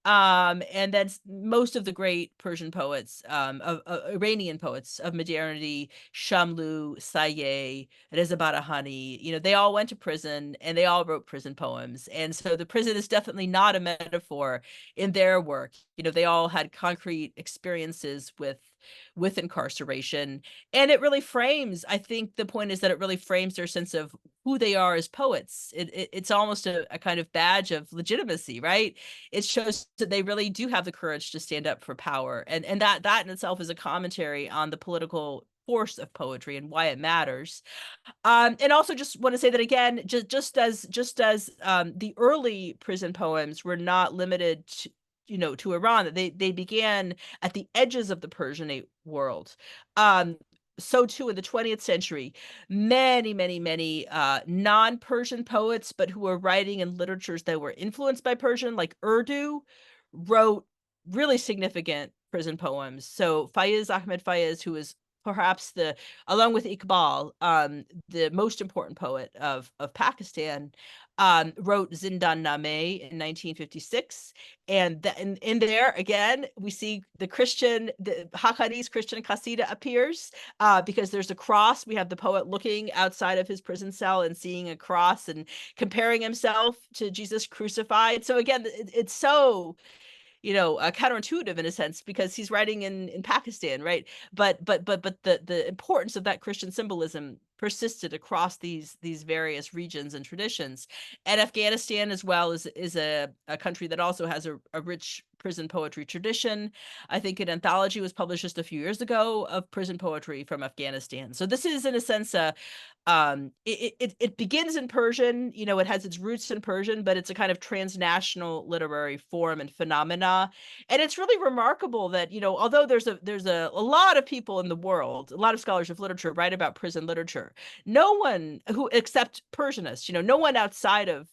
And then most of the great Persian poets, of Iranian poets of modernity, Shamlu, Sayyeh, Reza Barahani, they all went to prison and they all wrote prison poems. And so the prison is definitely not a metaphor in their work. They all had concrete experiences with incarceration. And it really frames, I think the point is that it really frames their sense of who they are as poets. It's almost a kind of badge of legitimacy, right? It shows that they really do have the courage to stand up for power. And that in itself is a commentary on the political force of poetry and why it matters. And also just want to say that again, just as the early prison poems were not limited to Iran, that they began at the edges of the Persianate world. So too in the 20th century, many, many, many non-Persian poets, but who were writing in literatures that were influenced by Persian, like Urdu, wrote really significant prison poems. So Faiz Ahmed Faiz, who is perhaps along with Iqbal, the most important poet of Pakistan, wrote Zindan Nameh in 1956. And in there, again, we see the Haqqani's Christian Qasida appears, because there's a cross. We have the poet looking outside of his prison cell and seeing a cross and comparing himself to Jesus crucified. So again, it's so counterintuitive in a sense, because he's writing in Pakistan, right? But the importance of that Christian symbolism persisted across these various regions and traditions. And Afghanistan as well is a country that also has a rich prison poetry tradition. I think an anthology was published just a few years ago of prison poetry from Afghanistan. So this is, in a sense, it begins in Persian. You know, it has its roots in Persian, but it's a kind of transnational literary form and phenomena. And it's really remarkable that, you know, although there's a lot of people in the world, a lot of scholars of literature write about prison literature, no one who, except Persianists, you know, no one outside of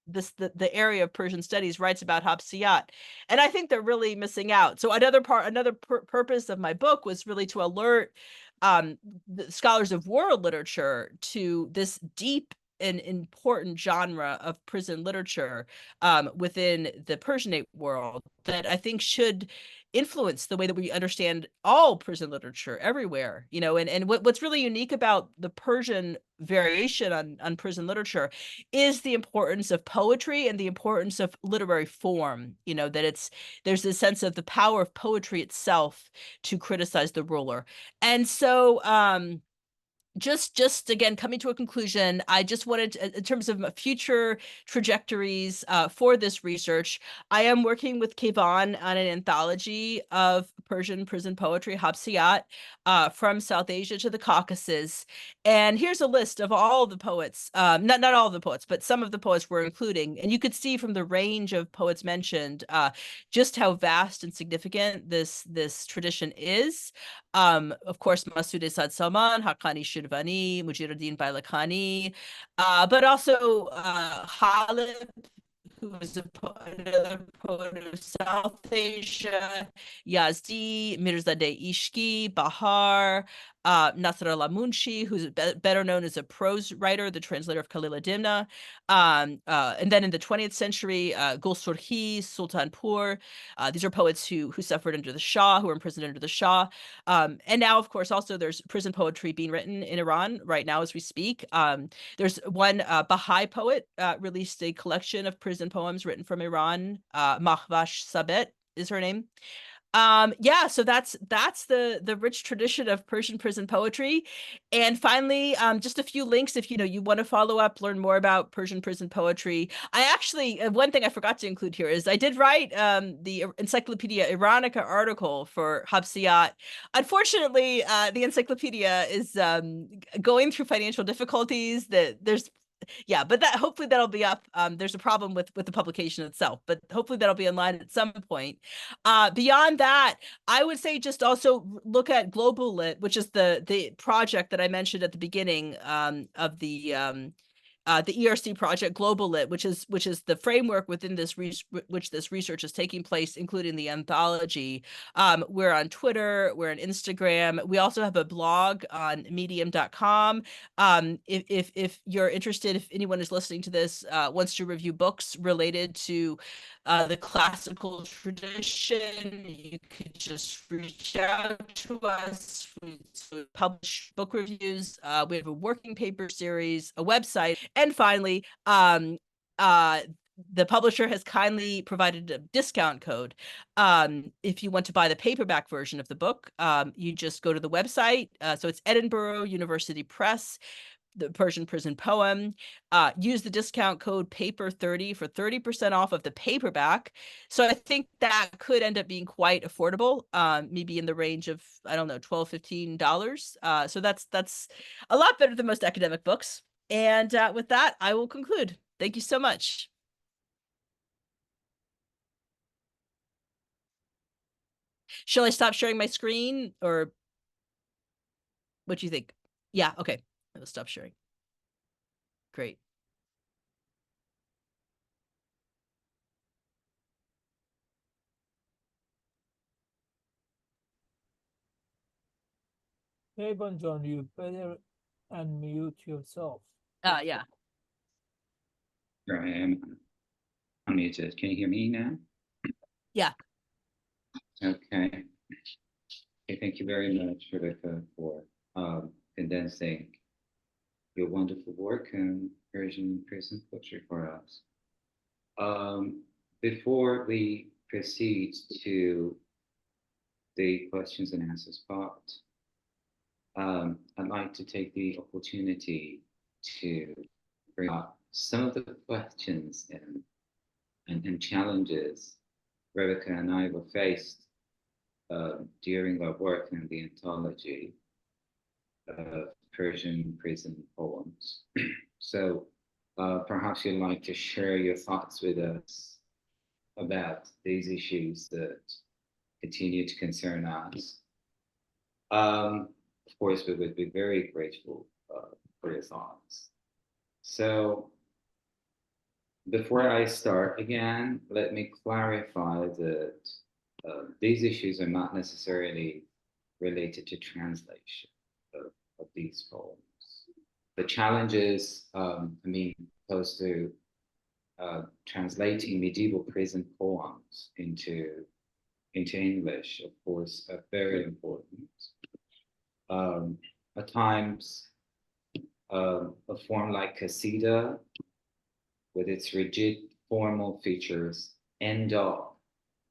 the area of Persian studies writes about Hafsiyat, and I think they're really missing out. So another purpose of my book was really to alert the scholars of world literature to this deep and important genre of prison literature within the Persianate world that I think should influence the way that we understand all prison literature everywhere. You know, and what's really unique about the Persian variation on prison literature is the importance of poetry and the importance of literary form. You know, that there's a sense of the power of poetry itself to criticize the ruler. And so just again, coming to a conclusion, I just wanted to, in terms of future trajectories for this research, I am working with Kayvan on an anthology of Persian prison poetry, Hafsiyat, from South Asia to the Caucasus. And here's a list of all the poets, not all of the poets, but some of the poets we're including. And you could see from the range of poets mentioned just how vast and significant this tradition is. Of course, Masood Esad Salman, Haqqani Shirvani, Mujiruddin Bailakhani, but also Khalid, who is another poet of South Asia, Yazdi, Mirzadeh Ishki, Bahar, Nasrallah Munshi, who's better known as a prose writer, the translator of Khalil Dimna. And then in the 20th century, Gul Surhi, Sultanpur. These are poets who suffered under the Shah, who were imprisoned under the Shah. And now, of course, also there's prison poetry being written in Iran right now as we speak. There's one Baha'i poet released a collection of prison poems written from Iran. Mahvash Sabet is her name. Yeah, so that's the rich tradition of Persian prison poetry. And finally, just a few links if you want to follow up, learn more about Persian prison poetry. I actually, one thing I forgot to include here is I did write the Encyclopedia Iranica article for Hafsiyat. Unfortunately, the encyclopedia is going through financial difficulties. But hopefully that'll be up. There's a problem with the publication itself, but hopefully that'll be online at some point. Beyond that, I would say just also look at Global Lit, which is the project that I mentioned at the beginning of the ERC project, Global Lit, which is the framework within which this research is taking place, including the anthology. We're on Twitter, we're on Instagram. We also have a blog on medium.com. If you're interested, if anyone is listening to this wants to review books related to the classical tradition, you could just reach out to us. We publish book reviews. We have a working paper series, a website, and finally, the publisher has kindly provided a discount code. If you want to buy the paperback version of the book, you just go to the website. So it's Edinburgh University Press, the Persian prison poem. Use the discount code PAPER30 for 30% off of the paperback. So I think that could end up being quite affordable, maybe in the range of, I don't know, $12, $15. So that's a lot better than most academic books. And with that, I will conclude. Thank you so much. Shall I stop sharing my screen, or what do you think? Yeah, okay. I will stop sharing. Great. Kayvan, John, you better unmute yourself. Yeah. Here I am unmuted. Can you hear me now? Yeah. Okay. Okay, thank you very much, Rebecca, for condensing your wonderful work in Persian prison poetry for us. Before we proceed to the questions and answers part, I'd like to take the opportunity to bring up some of the questions and challenges Rebecca and I were faced during our work in the anthology of Persian prison poems. So perhaps you'd like to share your thoughts with us about these issues that continue to concern us. Of course, we would be very grateful for your thoughts. So before I start again, let me clarify that these issues are not necessarily related to translation of these poems. The challenges, opposed to translating medieval prison poems into English, of course, are very important. At times, a form like Qasida, with its rigid formal features, end up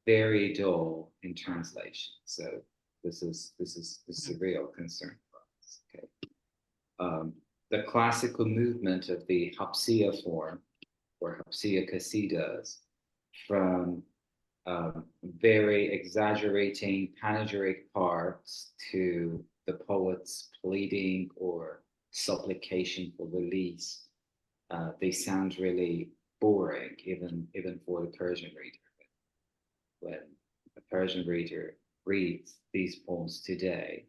very dull in translation. So this is a real concern for us. Okay. The classical movement of the Hafsiya form, or Hafsiya Qasidas, from very exaggerating panegyric parts to the poet's pleading or supplication for release, they sound really boring, even for the Persian reader. When a Persian reader reads these poems today.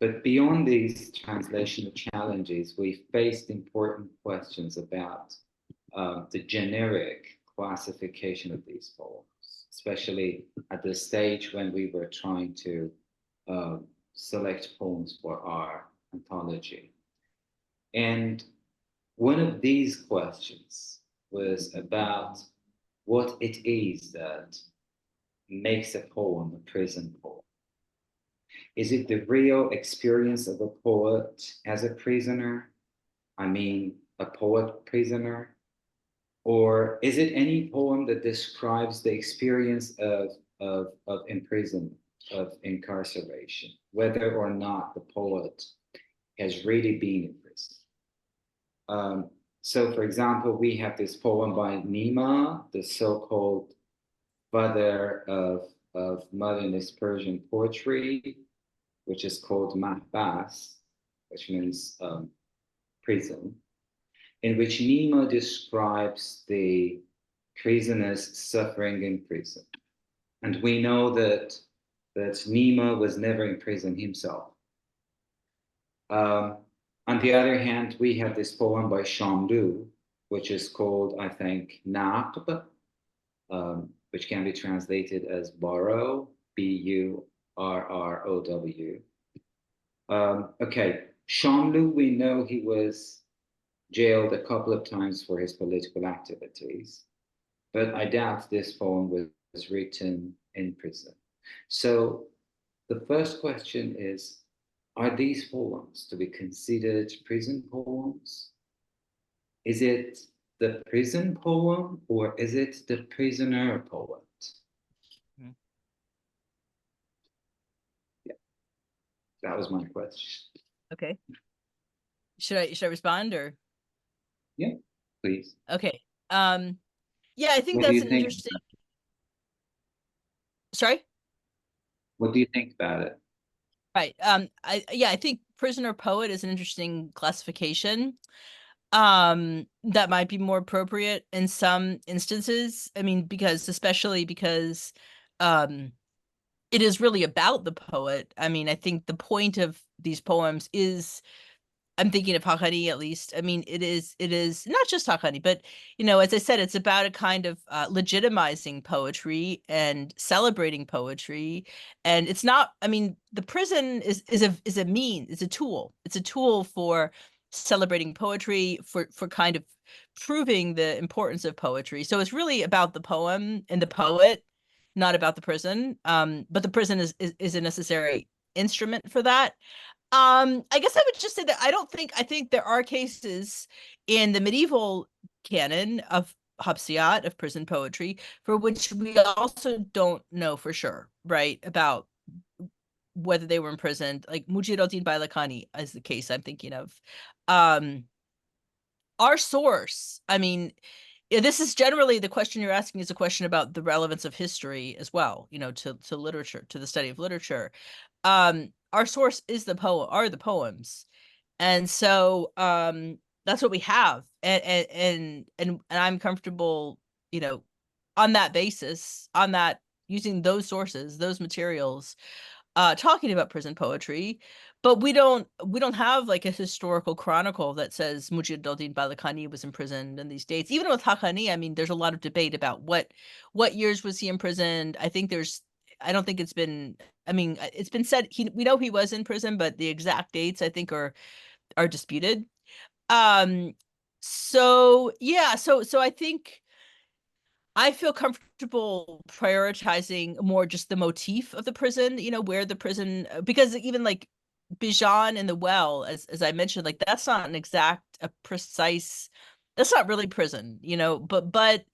But beyond these translational challenges, we faced important questions about the generic classification of these poems, especially at the stage when we were trying to select poems for our anthology. And one of these questions was about what it is that makes a poem a prison poem. Is it the real experience of a poet as a prisoner? I mean, a poet prisoner? Or is it any poem that describes the experience of imprisonment, of incarceration, whether or not the poet has really been in prison? So, for example, we have this poem by Nima, the so-called father of modernist Persian poetry, which is called Mahbas, which means prison, in which Nima describes the prisoners suffering in prison. And we know that Nima was never in prison himself. On the other hand, we have this poem by Shamlu, which is called, I think, Naqb, which can be translated as borrow, Burrow. Okay, Shamlu, we know he was jailed a couple of times for his political activities, but I doubt this poem was written in prison. So the first question is, are these poems to be considered prison poems? Is it the prison poem or is it the prisoner poet? Yeah, that was my question. Okay. Should I respond or? Yeah, please. Okay. Yeah, I think What do that's you an think? interesting. Sorry? What do you think about it? Right. I think prisoner poet is an interesting classification. That might be more appropriate in some instances. I mean, especially because it is really about the poet. I mean, I think the point of these poems is, I'm thinking of Haqqani at least. I mean, it is not just Haqqani, but as I said, it's about a kind of legitimizing poetry and celebrating poetry. And it's not, I mean, the prison is a mean, it's a tool. It's a tool for celebrating poetry, for kind of proving the importance of poetry. So it's really about the poem and the poet, not about the prison. But the prison is a necessary instrument for that. I guess I would just say that I think there are cases in the medieval canon of Hafsiyat, of prison poetry, for which we also don't know for sure, right? About whether they were imprisoned, like Mujir al-Din Bailaqani is the case I'm thinking of. Our source, I mean, Yeah, this is generally the question you're asking is a question about the relevance of history as well, to literature, to the study of literature. Our source is the poems. And so that's what we have. And I'm comfortable, on that basis, using those sources, those materials, talking about prison poetry. But we don't have like a historical chronicle that says Mujahid Balakani was imprisoned in these dates. Even with Haqqani, I mean, there's a lot of debate about what years was he imprisoned. I don't think it's been, I mean, it's been said we know he was in prison, but the exact dates I think are disputed. So yeah, so I think I feel comfortable prioritizing more just the motif of the prison, where the prison, because even like Bijan in the well, as I mentioned, like that's not a precise, that's not really prison, but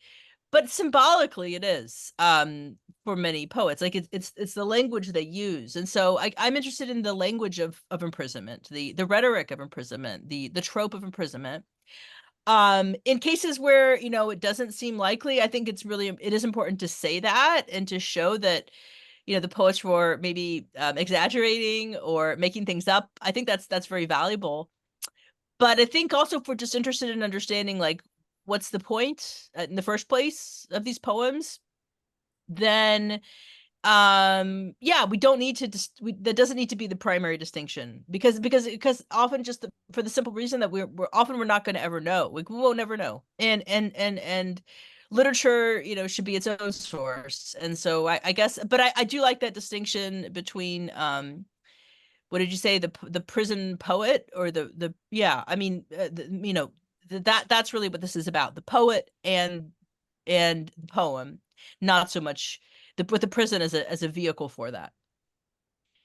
symbolically it is, for many poets. Like it's the language they use. And so I'm interested in the language of imprisonment, the rhetoric of imprisonment, the trope of imprisonment. In cases where, it doesn't seem likely, I think it is important to say that and to show that, the poets were maybe exaggerating or making things up. I think that's very valuable. But I think also if we're just interested in understanding, like, what's the point in the first place of these poems, then yeah, we don't need to that doesn't need to be the primary distinction, because often just for the simple reason that we're not going to ever know. We won't ever know. And literature, should be its own source. And so I guess, but I do like that distinction between what did you say, the prison poet, or yeah, I mean, that's really what this is about, the poet and the poem, not so much with the prison as a vehicle for that.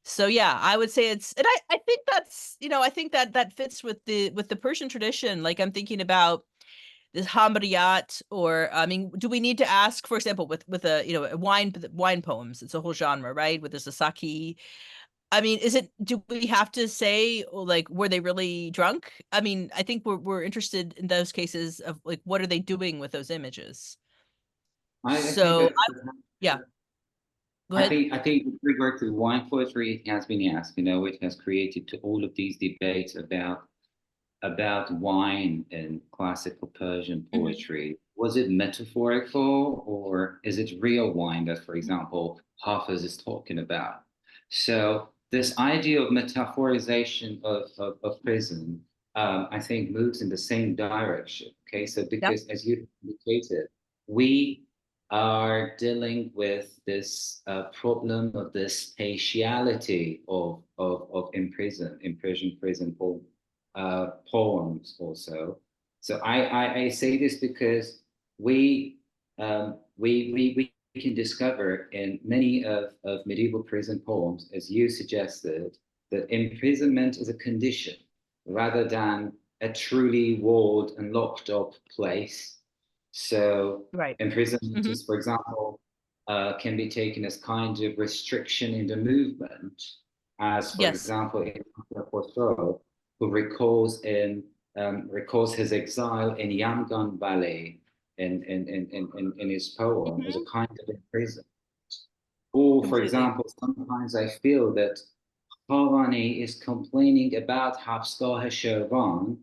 So yeah, I would say and I think that's, I think that fits with the Persian tradition. Like, I'm thinking about this Hamriyat, or I mean, do we need to ask, for example, with a wine poems, it's a whole genre, right? With the Sasaki. I mean, do we have to say, like, were they really drunk? I mean, I think we're interested in those cases of, like, what are they doing with those images? I think So yeah. Go ahead. I think with regard to wine poetry, it has been asked, it has created to all of these debates about wine in classical Persian poetry. Was it metaphorical, or is it real wine that, for example, Hafiz is talking about? So this idea of metaphorization of prison, I think, moves in the same direction. Okay, so because, as you indicated, we are dealing with this problem of the spatiality of in Persian prison poems also. So I say this because we can discover in many of medieval prison poems, as you suggested, that imprisonment is a condition rather than a truly walled and locked up place. So imprisonment is, for example, can be taken as kind of restriction in the movement, as, for example, in Khosrow, who recalls his exile in Yamgan Valley in his poem as a kind of imprisonment. Or, for example, sometimes I feel that Kayvan is complaining about Hafsgah Shervan,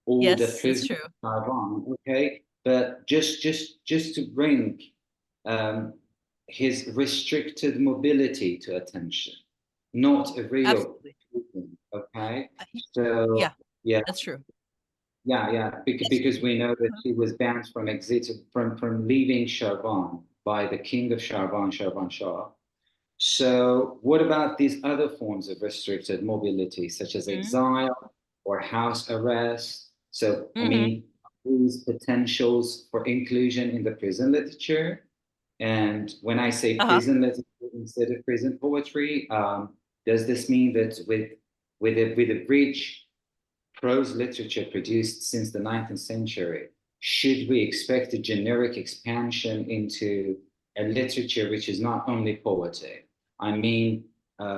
or the prison of Kayvan, okay? But just to bring his restricted mobility to attention, not a real prison, okay? So yeah, that's true. Yeah, because we know that he was banned from leaving Shervan by the king of Shervan, Shervan Shah. So what about these other forms of restricted mobility, such as exile or house arrest? So, I mean, these potentials for inclusion in the prison literature. And when I say prison literature instead of prison poetry, does this mean that with a rich prose literature produced since the 19th century, should we expect a generic expansion into a literature which is not only poetry? I mean,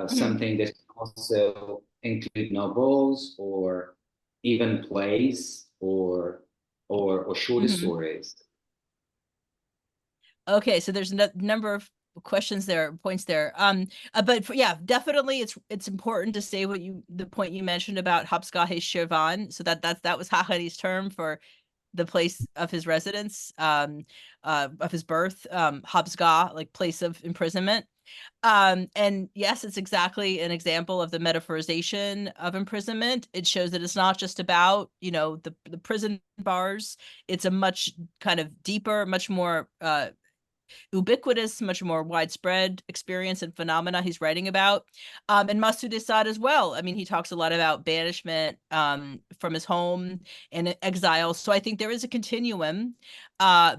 something that can also include novels or even plays or shorter stories. Okay, so there's a number of questions there, points there. Yeah, definitely it's important to say the point you mentioned about Hapsgah Shirvan. So that was Hachari's term for the place of his residence, of his birth, Hapsgah, like place of imprisonment. And yes, it's exactly an example of the metaphorization of imprisonment. It shows that it's not just about, the prison bars. It's a much kind of deeper, much more ubiquitous, much more widespread experience and phenomena he's writing about. And Masood Assad as well. I mean, he talks a lot about banishment from his home and exile. So I think there is a continuum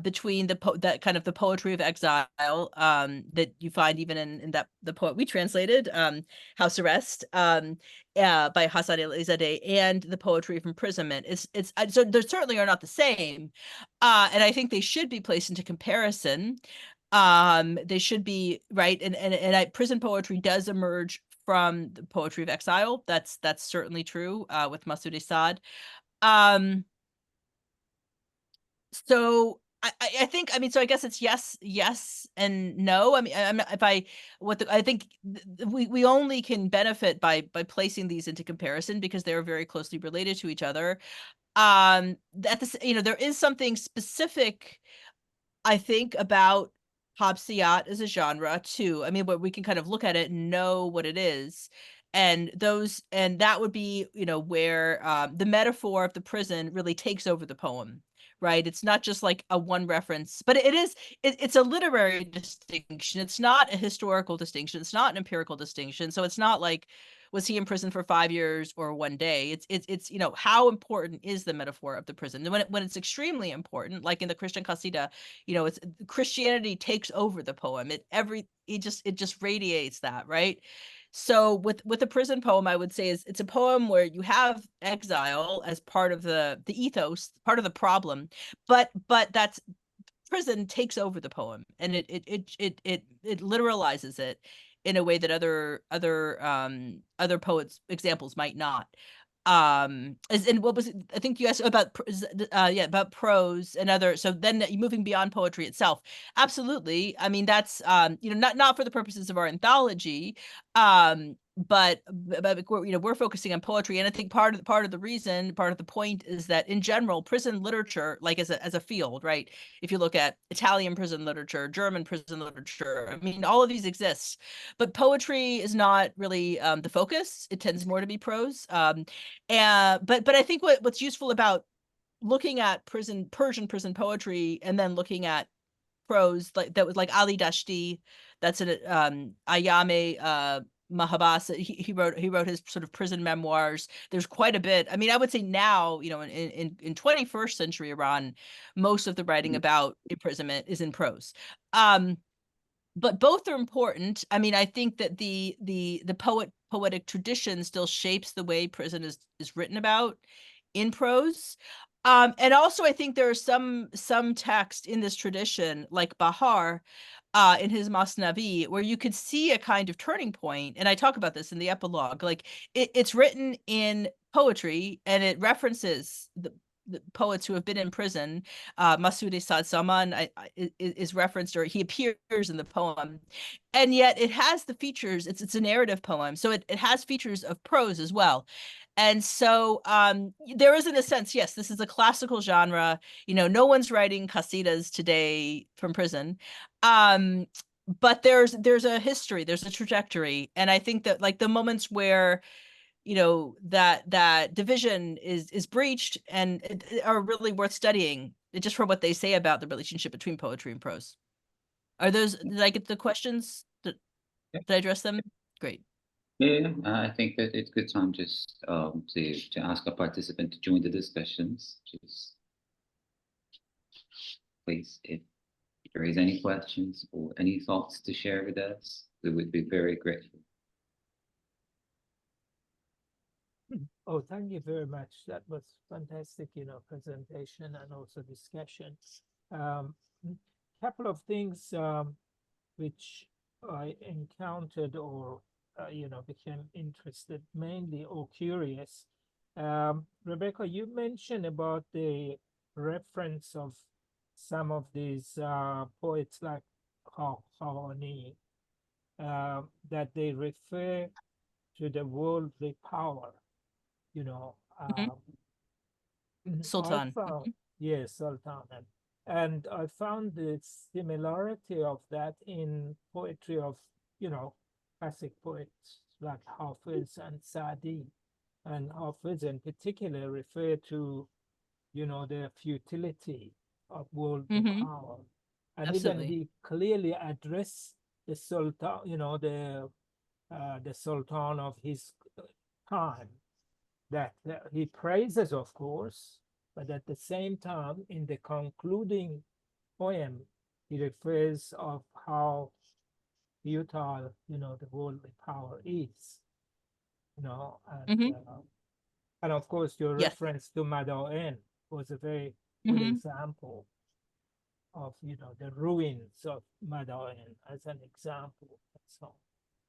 between that kind of the poetry of exile that you find even in that the poet we translated, House Arrest, by Hassan El-Izadeh, and the poetry of imprisonment. It's so they certainly are not the same, and I think they should be placed into comparison. They should be right, and prison poetry does emerge from the poetry of exile. That's certainly true with Masood Assad. So I think, I mean, so I guess it's yes and no. I mean, I think we only can benefit by placing these into comparison because they're very closely related to each other. There is something specific, I think, about Habsiyat as a genre too. I mean, but we can kind of look at it and know what it is. And that would be, where the metaphor of the prison really takes over the poem, right? It's not just like a one reference, but it's a literary distinction. It's not a historical distinction. It's not an empirical distinction. So it's not like, was he in prison for 5 years or one day? It's how important is the metaphor of the prison? And when it's extremely important, like in the Christian Qasida, it's Christianity takes over the poem. It just radiates that, right? So with a prison poem, I would say it's a poem where you have exile as part of the ethos, part of the problem, but that's prison takes over the poem, and it literalizes it in a way that other poets examples might not. And what was it? I think you asked about about prose and other. So then moving beyond poetry itself, absolutely. I mean, that's not for the purposes of our anthology, but we're focusing on poetry, and I think part of the reason, part of the point is that in general, prison literature, like as a field, right? If you look at Italian prison literature, German prison literature, I mean, all of these exist, but poetry is not really the focus. It tends more to be prose. But I think what's useful about looking at Persian prison poetry and then looking at prose like that was like Ali Dashti, that's an Ayame Mahabas. He wrote his sort of prison memoirs. There's quite a bit. I mean, I would say now, in 21st century Iran, most of the writing about imprisonment is in prose. But both are important. I mean, I think that the poetic tradition still shapes the way prison is written about in prose. And also I think there are some text in this tradition, like Bahar, in his Masnavi, where you could see a kind of turning point. And I talk about this in the epilogue. Like it's written in poetry, and it references the poets who have been in prison. Masood Assad Zaman is referenced, or he appears in the poem, and yet it has the features. It's a narrative poem, so it has features of prose as well. And so there is, in a sense, yes, this is a classical genre. No one's writing qasidas today from prison. But there's a history, there's a trajectory, and I think that like the moments where that division is breached and are really worth studying, just for what they say about the relationship between poetry and prose. Did I get the questions? Did I address them? Great. Yeah, I think that it's good time just to ask a participant to join the discussions. Just please, if there is any questions or any thoughts to share with us, we would be very grateful. Oh, thank you very much. That was fantastic, presentation and also discussion. Couple of things which I encountered or became interested mainly or curious. Rebecca, you mentioned about the reference of some of these poets like Khawani, that they refer to the worldly power, you know. Mhm. I Sultan. found, yes, Sultan, and I found the similarity of that in poetry of, you know, classic poets like Hafiz and Sa'di. And Hafiz in particular refer to, you know, the futility of worldly Mhm. power. And even Absolutely. he clearly addressed the Sultan, you know, the Sultan of his time, that he praises, of course, but at the same time, in the concluding poem, he refers of how futile, you know, the worldly power is, you know, Mhm. and of course, your Yes. reference to Madain was a very good Mhm. example of, you know, the ruins of Madain as an example. And so,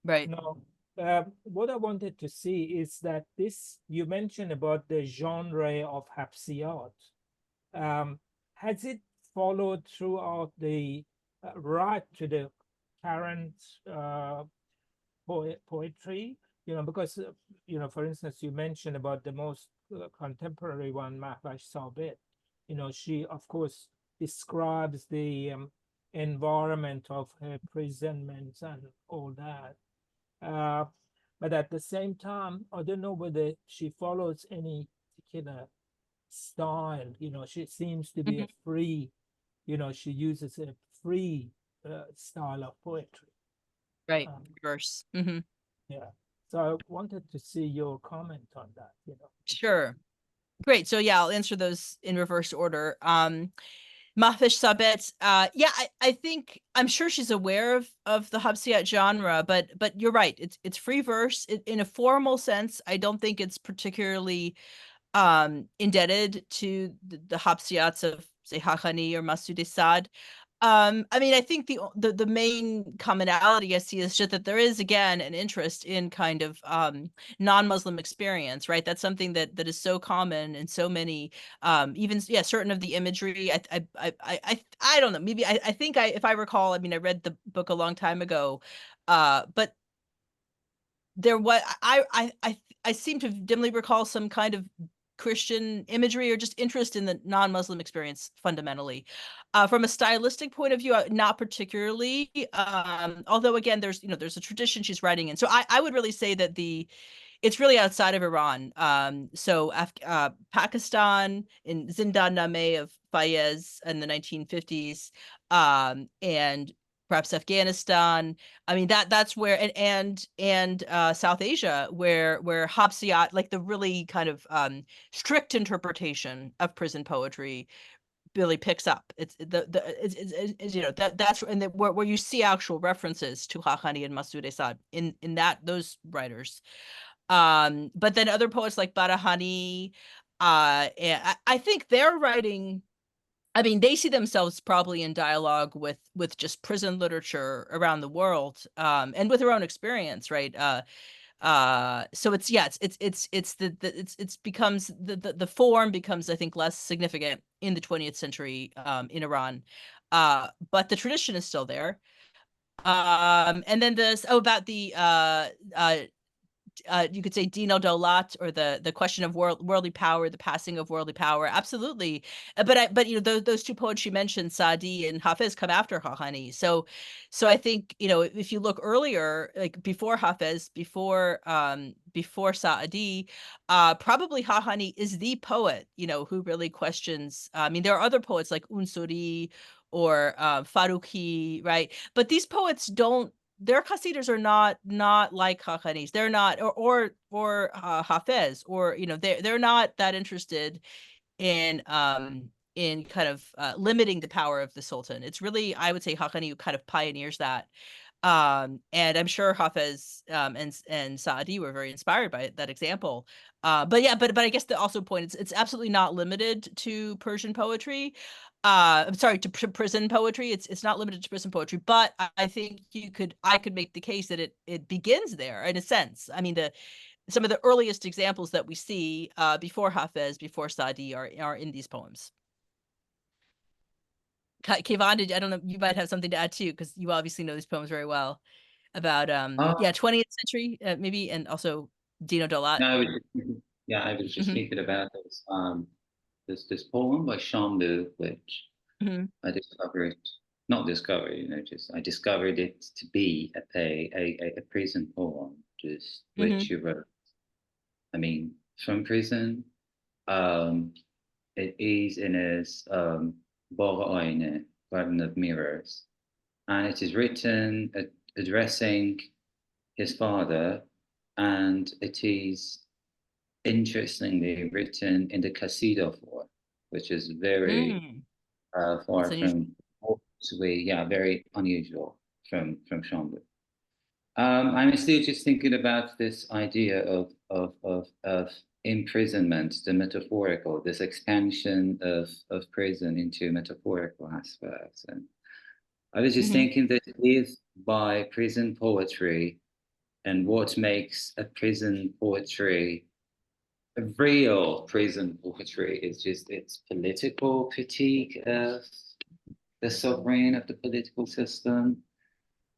Right. now, what I wanted to see is that this, you mentioned about the genre of Hafsiyat. Has it followed throughout the right to the current poetry? You know, because you know, for instance, you mentioned about the most contemporary one, Mahvash Sabit. You know, she of course describes the environment of her imprisonment and all that. Uh, but at the same time, I don't know whether she follows any particular style. You know, she seems to be Mhm. a free, you know, she uses a free style of poetry. Right. Um, Reverse. Mhm. yeah. So I wanted to see your comment on that, you know. Sure. Great. So yeah, I'll answer those in reverse order. Mahfish Sabet, yeah, I think I'm sure she's aware of the Habsiyat genre, but you're right. It's free verse in a formal sense. I don't think it's particularly indebted to the Hafsiyats of say Haqqani or Masud Sad. I mean, I think the main commonality I see is just that there is again an interest in kind of non-Muslim experience, right? That's something that is so common in so many even yeah, certain of the imagery. I don't know. Maybe I think if I recall, I mean, I read the book a long time ago, but there was I seem to dimly recall some kind of Christian imagery or just interest in the non-Muslim experience fundamentally. From a stylistic point of view, not particularly. Although again, there's a tradition she's writing in. So I would really say that it's really outside of Iran. So Pakistan in Zindan Nameh of Fayez in the 1950s, and perhaps Afghanistan. I mean that's where and South Asia where Hafsiyat, like the really kind of strict interpretation of prison poetry, really picks up. It's you know that's and where you see actual references to Haqqani and Masud Esad in that those writers. But then other poets like Barahani, and I think they're writing. I mean, they see themselves probably in dialogue with just prison literature around the world, and with their own experience, right? So it's yeah, it's it's becomes the form becomes, I think, less significant in the 20th century in Iran, but the tradition is still there. And then this about the you could say Dino Dolat, or the question of worldly power, the passing of worldly power. Absolutely. But you know, those two poets you mentioned, Saadi and Hafez, come after Hahani. So I think, you know, if you look earlier, like before Hafez, before Saadi, probably Hahani is the poet, you know, who really questions. I mean, there are other poets like Unsuri or Faruqi, right? But these poets don't, their qasidas are not like Haqqani's. They're not, or Hafez, or you know, they're not that interested in kind of limiting the power of the Sultan. It's really, I would say, Haqqani who kind of pioneers that. And I'm sure Hafez and Saadi were very inspired by that example. But yeah, but I guess the also point is it's absolutely not limited to Persian poetry. I'm sorry, to prison poetry. It's not limited to prison poetry, but I think I could make the case that it begins there in a sense. I mean, some of the earliest examples that we see before Hafez, before Saadi, are in these poems. Kayvan, I don't know, you might have something to add too, because you obviously know these poems very well about Uh, yeah, 20th century maybe, and also Dino Dolat. no, I was just Hmm. thinking about this poem by Shambu, which Hmm. I discovered, not discovered, just I discovered it to be a prison poem, just Hmm. which you wrote. I mean, from prison. Um, it is in his Bora Garden of Mirrors, and it is written addressing his father, and it is interestingly written in the Casido form, which is very Mm. That's far unusual. from yeah, very unusual from Chambly. I'm still just thinking about this idea of imprisonment, the metaphorical, this expansion of prison into metaphorical aspects. And I was just Hmm. thinking that if by prison poetry and what makes a prison poetry, a real prison poetry, is just its political critique of the sovereign of the political system.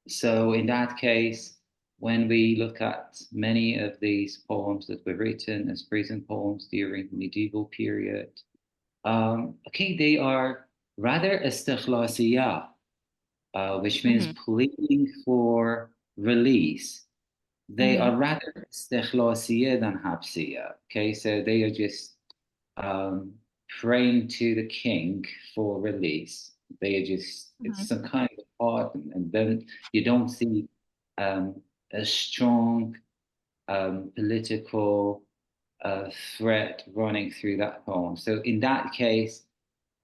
So in that case, when we look at many of these poems that were written as prison poems during the medieval period, okay, they are rather istikhlasiya, which means Hmm. pleading for release. They Hmm. are rather istikhlasiya than habsiya. Okay, so they are just um, praying to the king for release. They are just, it's Hmm. some kind of pardon. And then you don't see um, a strong political threat running through that poem. So in that case,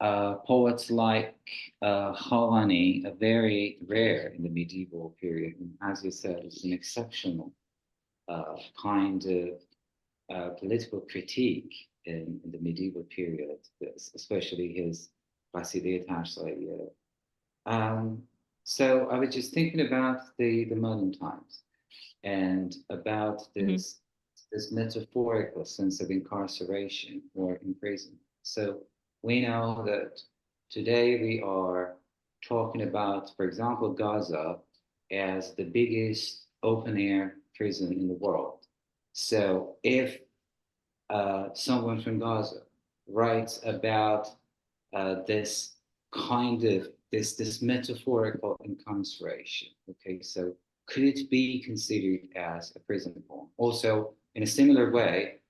poets like Khalani are very rare in the medieval period. And as you said, it's an exceptional kind of political critique in the medieval period, especially his Qasidat Ash'ariyya. Um, so I was just thinking about the modern times and about Hmm. this metaphorical sense of incarceration or imprisonment. So we know that today we are talking about, for example, Gaza as the biggest open air prison in the world. So if someone from Gaza writes about this kind of this metaphorical incarceration. Okay, so could it be considered as a prison poem? Also, in a similar way,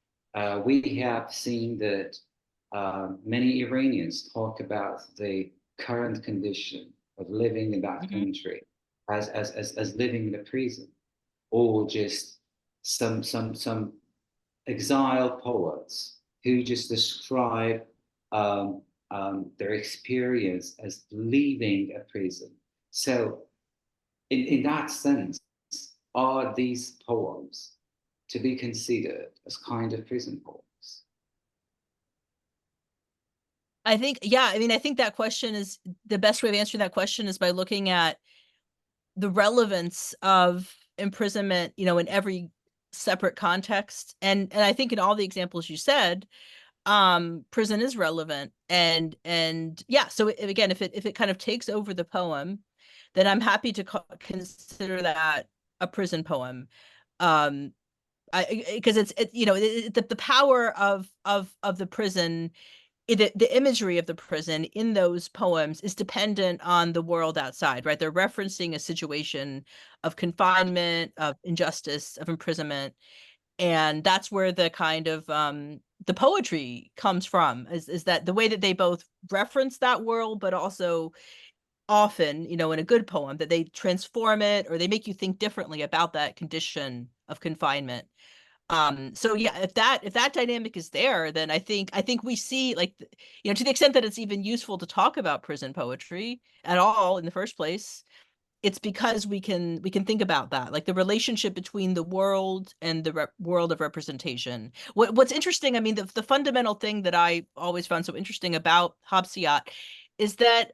we have seen that many Iranians talk about the current condition of living in that Hmm. country as living in a prison, or just some exiled poets who just describe um, their experience as leaving a prison. So, in that sense, are these poems to be considered as kind of prison poems? I think, yeah, I mean, I think that question is the best way of answering that question is by looking at the relevance of imprisonment, in every separate context. And I think in all the examples you said, prison is relevant. And yeah, so again, if it kind of takes over the poem, then I'm happy to consider that a prison poem. Um, because the power of the prison, the imagery of the prison in those poems is dependent on the world outside, right? They're referencing a situation of confinement, of injustice, of imprisonment, and that's where the kind of the poetry comes from. Is that the way that they both reference that world, but also often, in a good poem, that they transform it or they make you think differently about that condition of confinement. So yeah, if that dynamic is there, then I think we see, like, to the extent that it's even useful to talk about prison poetry at all in the first place, it's because we can think about that, like the relationship between the world and the world of representation. What's interesting, I mean, the fundamental thing that I always found so interesting about Habsiyat is that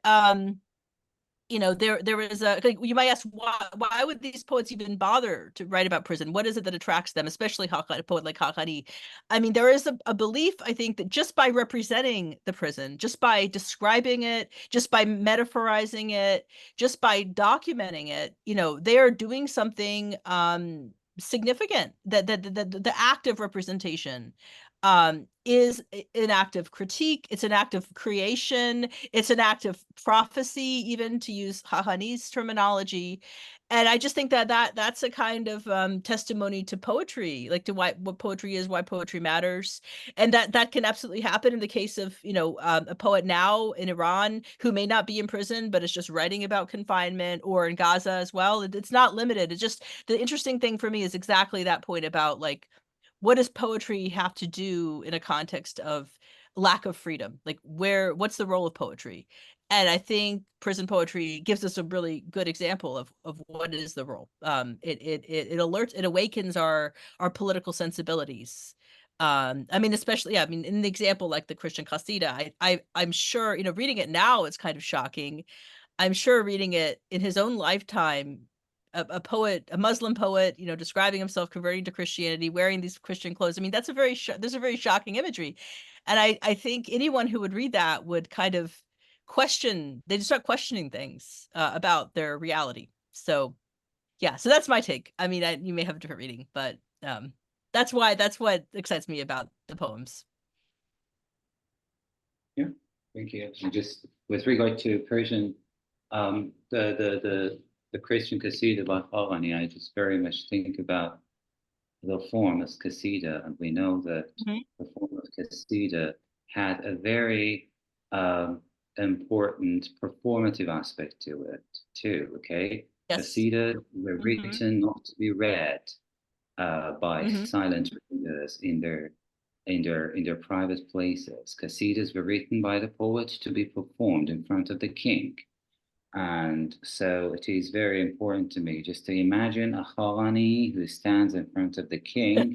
you know, there is a, like, you might ask, why would these poets even bother to write about prison? What is it that attracts them, especially a poet like Haqqani? I mean, there is a belief, I think, that just by representing the prison, just by describing it, just by metaphorizing it, just by documenting it, you know, they are doing something significant. That the act of representation is an act of critique. It's an act of creation. It's an act of prophecy, even to use Hahani's terminology. And I just think that that's a kind of testimony to poetry, like to what poetry is, why poetry matters, and that can absolutely happen in the case of, you know, a poet now in Iran who may not be in prison but is just writing about confinement, or in Gaza as well. It's not limited. It's just, the interesting thing for me is exactly that point about, like, what does poetry have to do in a context of lack of freedom? Like, what's the role of poetry? And I think prison poetry gives us a really good example of what is the role. It alerts, it awakens our political sensibilities. I mean, especially, yeah, I mean, in the example like the Christian Qasida, I'm sure, you know, reading it now, it's kind of shocking. I'm sure reading it in his own lifetime, a poet, a Muslim poet, you know, describing himself converting to Christianity, wearing these Christian clothes. I mean, that's a very there's a very shocking imagery, and I think anyone who would read that would kind of question. They just start questioning things about their reality. So yeah, so that's my take. I mean, you may have a different reading, but that's what excites me about the poems. Yeah, thank you. And just with regard to Persian, the Christian Qasida by Kayvan, I just very much think about the form as Qasida, and we know that the form of Qasida had a very important performative aspect to it too. Okay, Yes. Qasida were written not to be read by silent readers in their private places. Qasidas were written by the poet to be performed in front of the king. And so it is very important to me just to imagine a Khalani who stands in front of the king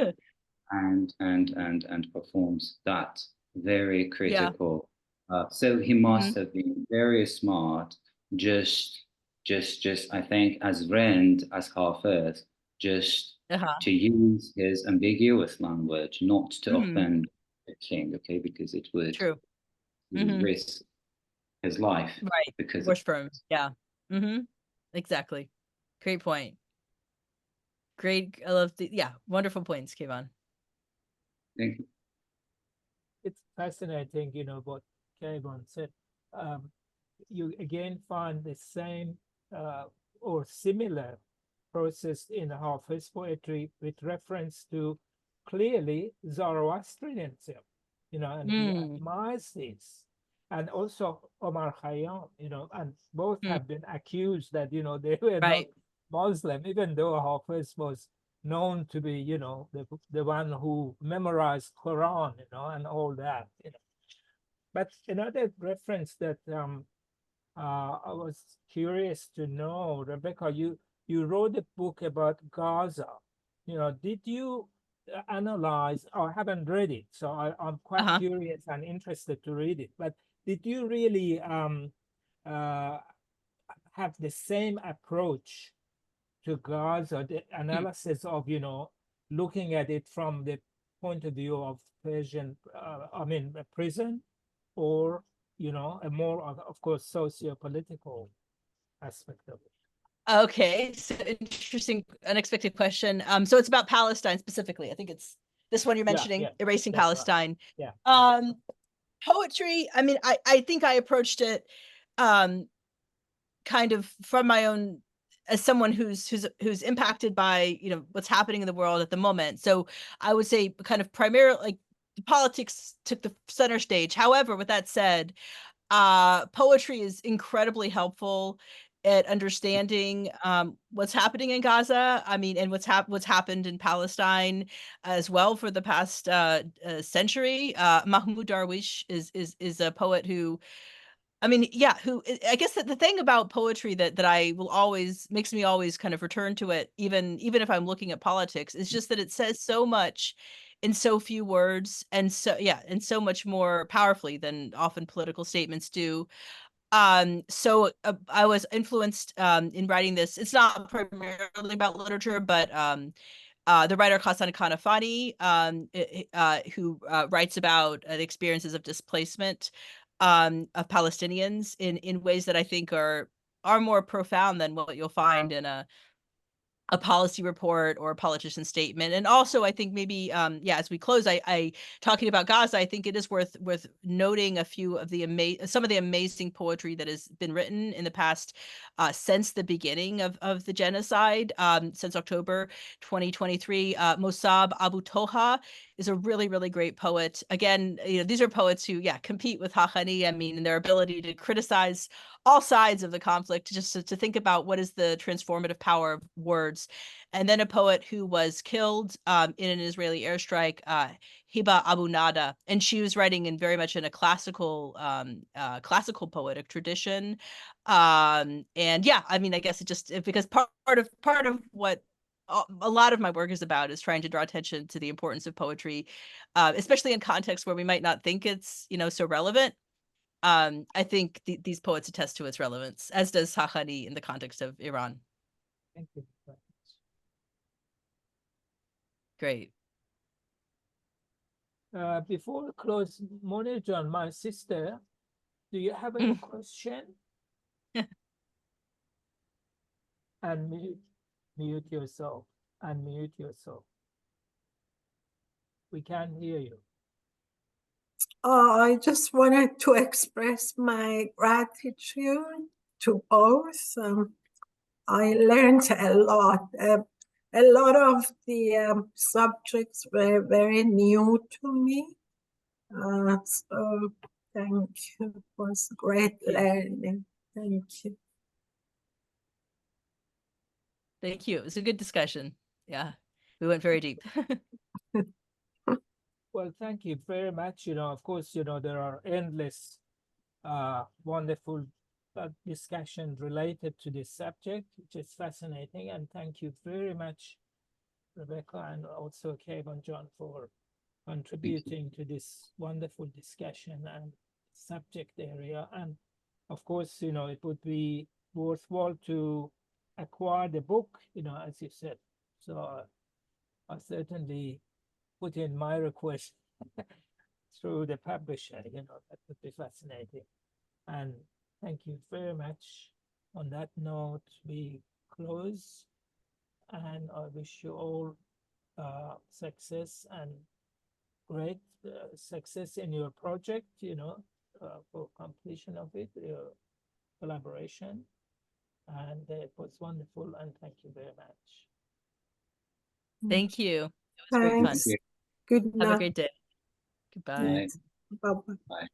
and performs that very critical. So he must have been very smart, just I think as Rand, as Hafiz, just to use his ambiguous language, not to offend the king, okay, because it would risk his life. Right. Because Bush firm. Yeah. Exactly. Great point. Great. I love wonderful points, Kayvan. Thank you. It's fascinating, you know, what Kayvan said. You again find the same or similar process in Hafiz poetry with reference to clearly Zoroastrianism, you know, and he admires this. And also Omar Khayyam, you know, and both have been accused that, you know, they were not Muslim, even though Hafiz was known to be, you know, the one who memorized Quran, you know, and all that, you know. But another reference that I was curious to know, Rebecca, you wrote a book about Gaza. You know, did you analyze? I haven't read it, so I'm quite curious and interested to read it. But did you really have the same approach to Gaza, the analysis of, you know, looking at it from the point of view of Persian, a prison, or, you know, a more, of course, socio-political aspect of it? Okay, so interesting, unexpected question. So it's about Palestine specifically. I think it's this one you're mentioning, Erasing Palestine. Right. Yeah. Poetry, I mean, I think I approached it kind of from my own, as someone who's impacted by, you know, what's happening in the world at the moment. So I would say kind of primarily, like, politics took the center stage. However, with that said, poetry is incredibly helpful at understanding what's happening in Gaza. I mean, and what's happened in Palestine as well for the past century. Mahmoud Darwish is a poet who, I mean, yeah, who, I guess that the thing about poetry that I will always, makes me always kind of return to it, even if I'm looking at politics, is just that it says so much in so few words, and so much more powerfully than often political statements do. So I was influenced in writing this. It's not primarily about literature, but the writer Hassan Kanafani, who writes about the experiences of displacement of Palestinians in ways that I think are more profound than what you'll find in a policy report or a politician's statement. And also I think maybe yeah, as we close, I talking about Gaza, I think it is worth noting a few of the some of the amazing poetry that has been written in the past since the beginning of the genocide, since October 2023. Mossab Abu Toha is a really, really great poet. Again, you know, these are poets who, yeah, compete with Haqqani, I mean, in their ability to criticize all sides of the conflict, just to think about what is the transformative power of words. And then a poet who was killed in an Israeli airstrike, Hiba Abu Nada, and she was writing in very much in a classical poetic tradition. And yeah, I mean, I guess it just because part of what a lot of my work is about is trying to draw attention to the importance of poetry, especially in contexts where we might not think it's, you know, so relevant. I think these poets attest to its relevance, as does Haqqani in the context of Iran. Thank you. Great. Before we close, Monir John, my sister, do you have any question? And mute yourself. Unmute yourself. We can't hear you. I just wanted to express my gratitude to both. I learned a lot. A lot of the subjects were very new to me. So thank you. It was great learning. Thank you. Thank you. It was a good discussion. Yeah, we went very deep. Well, thank you very much. You know, of course, you know, there are endless wonderful discussions related to this subject, which is fascinating. And thank you very much, Rebecca, and also Kayvan John, for contributing to this wonderful discussion and subject area. And of course, you know, it would be worthwhile to acquire the book, you know, as you said. So I certainly put in my request through the publisher, you know, that would be fascinating. And thank you very much. On that note, we close, and I wish you all success and great success in your project, you know, for completion of it, your collaboration. And it was wonderful, and thank you very much. Thank you. It was great fun. Thanks. Good Have a night. great day. Goodbye. Night. Bye-bye. Bye.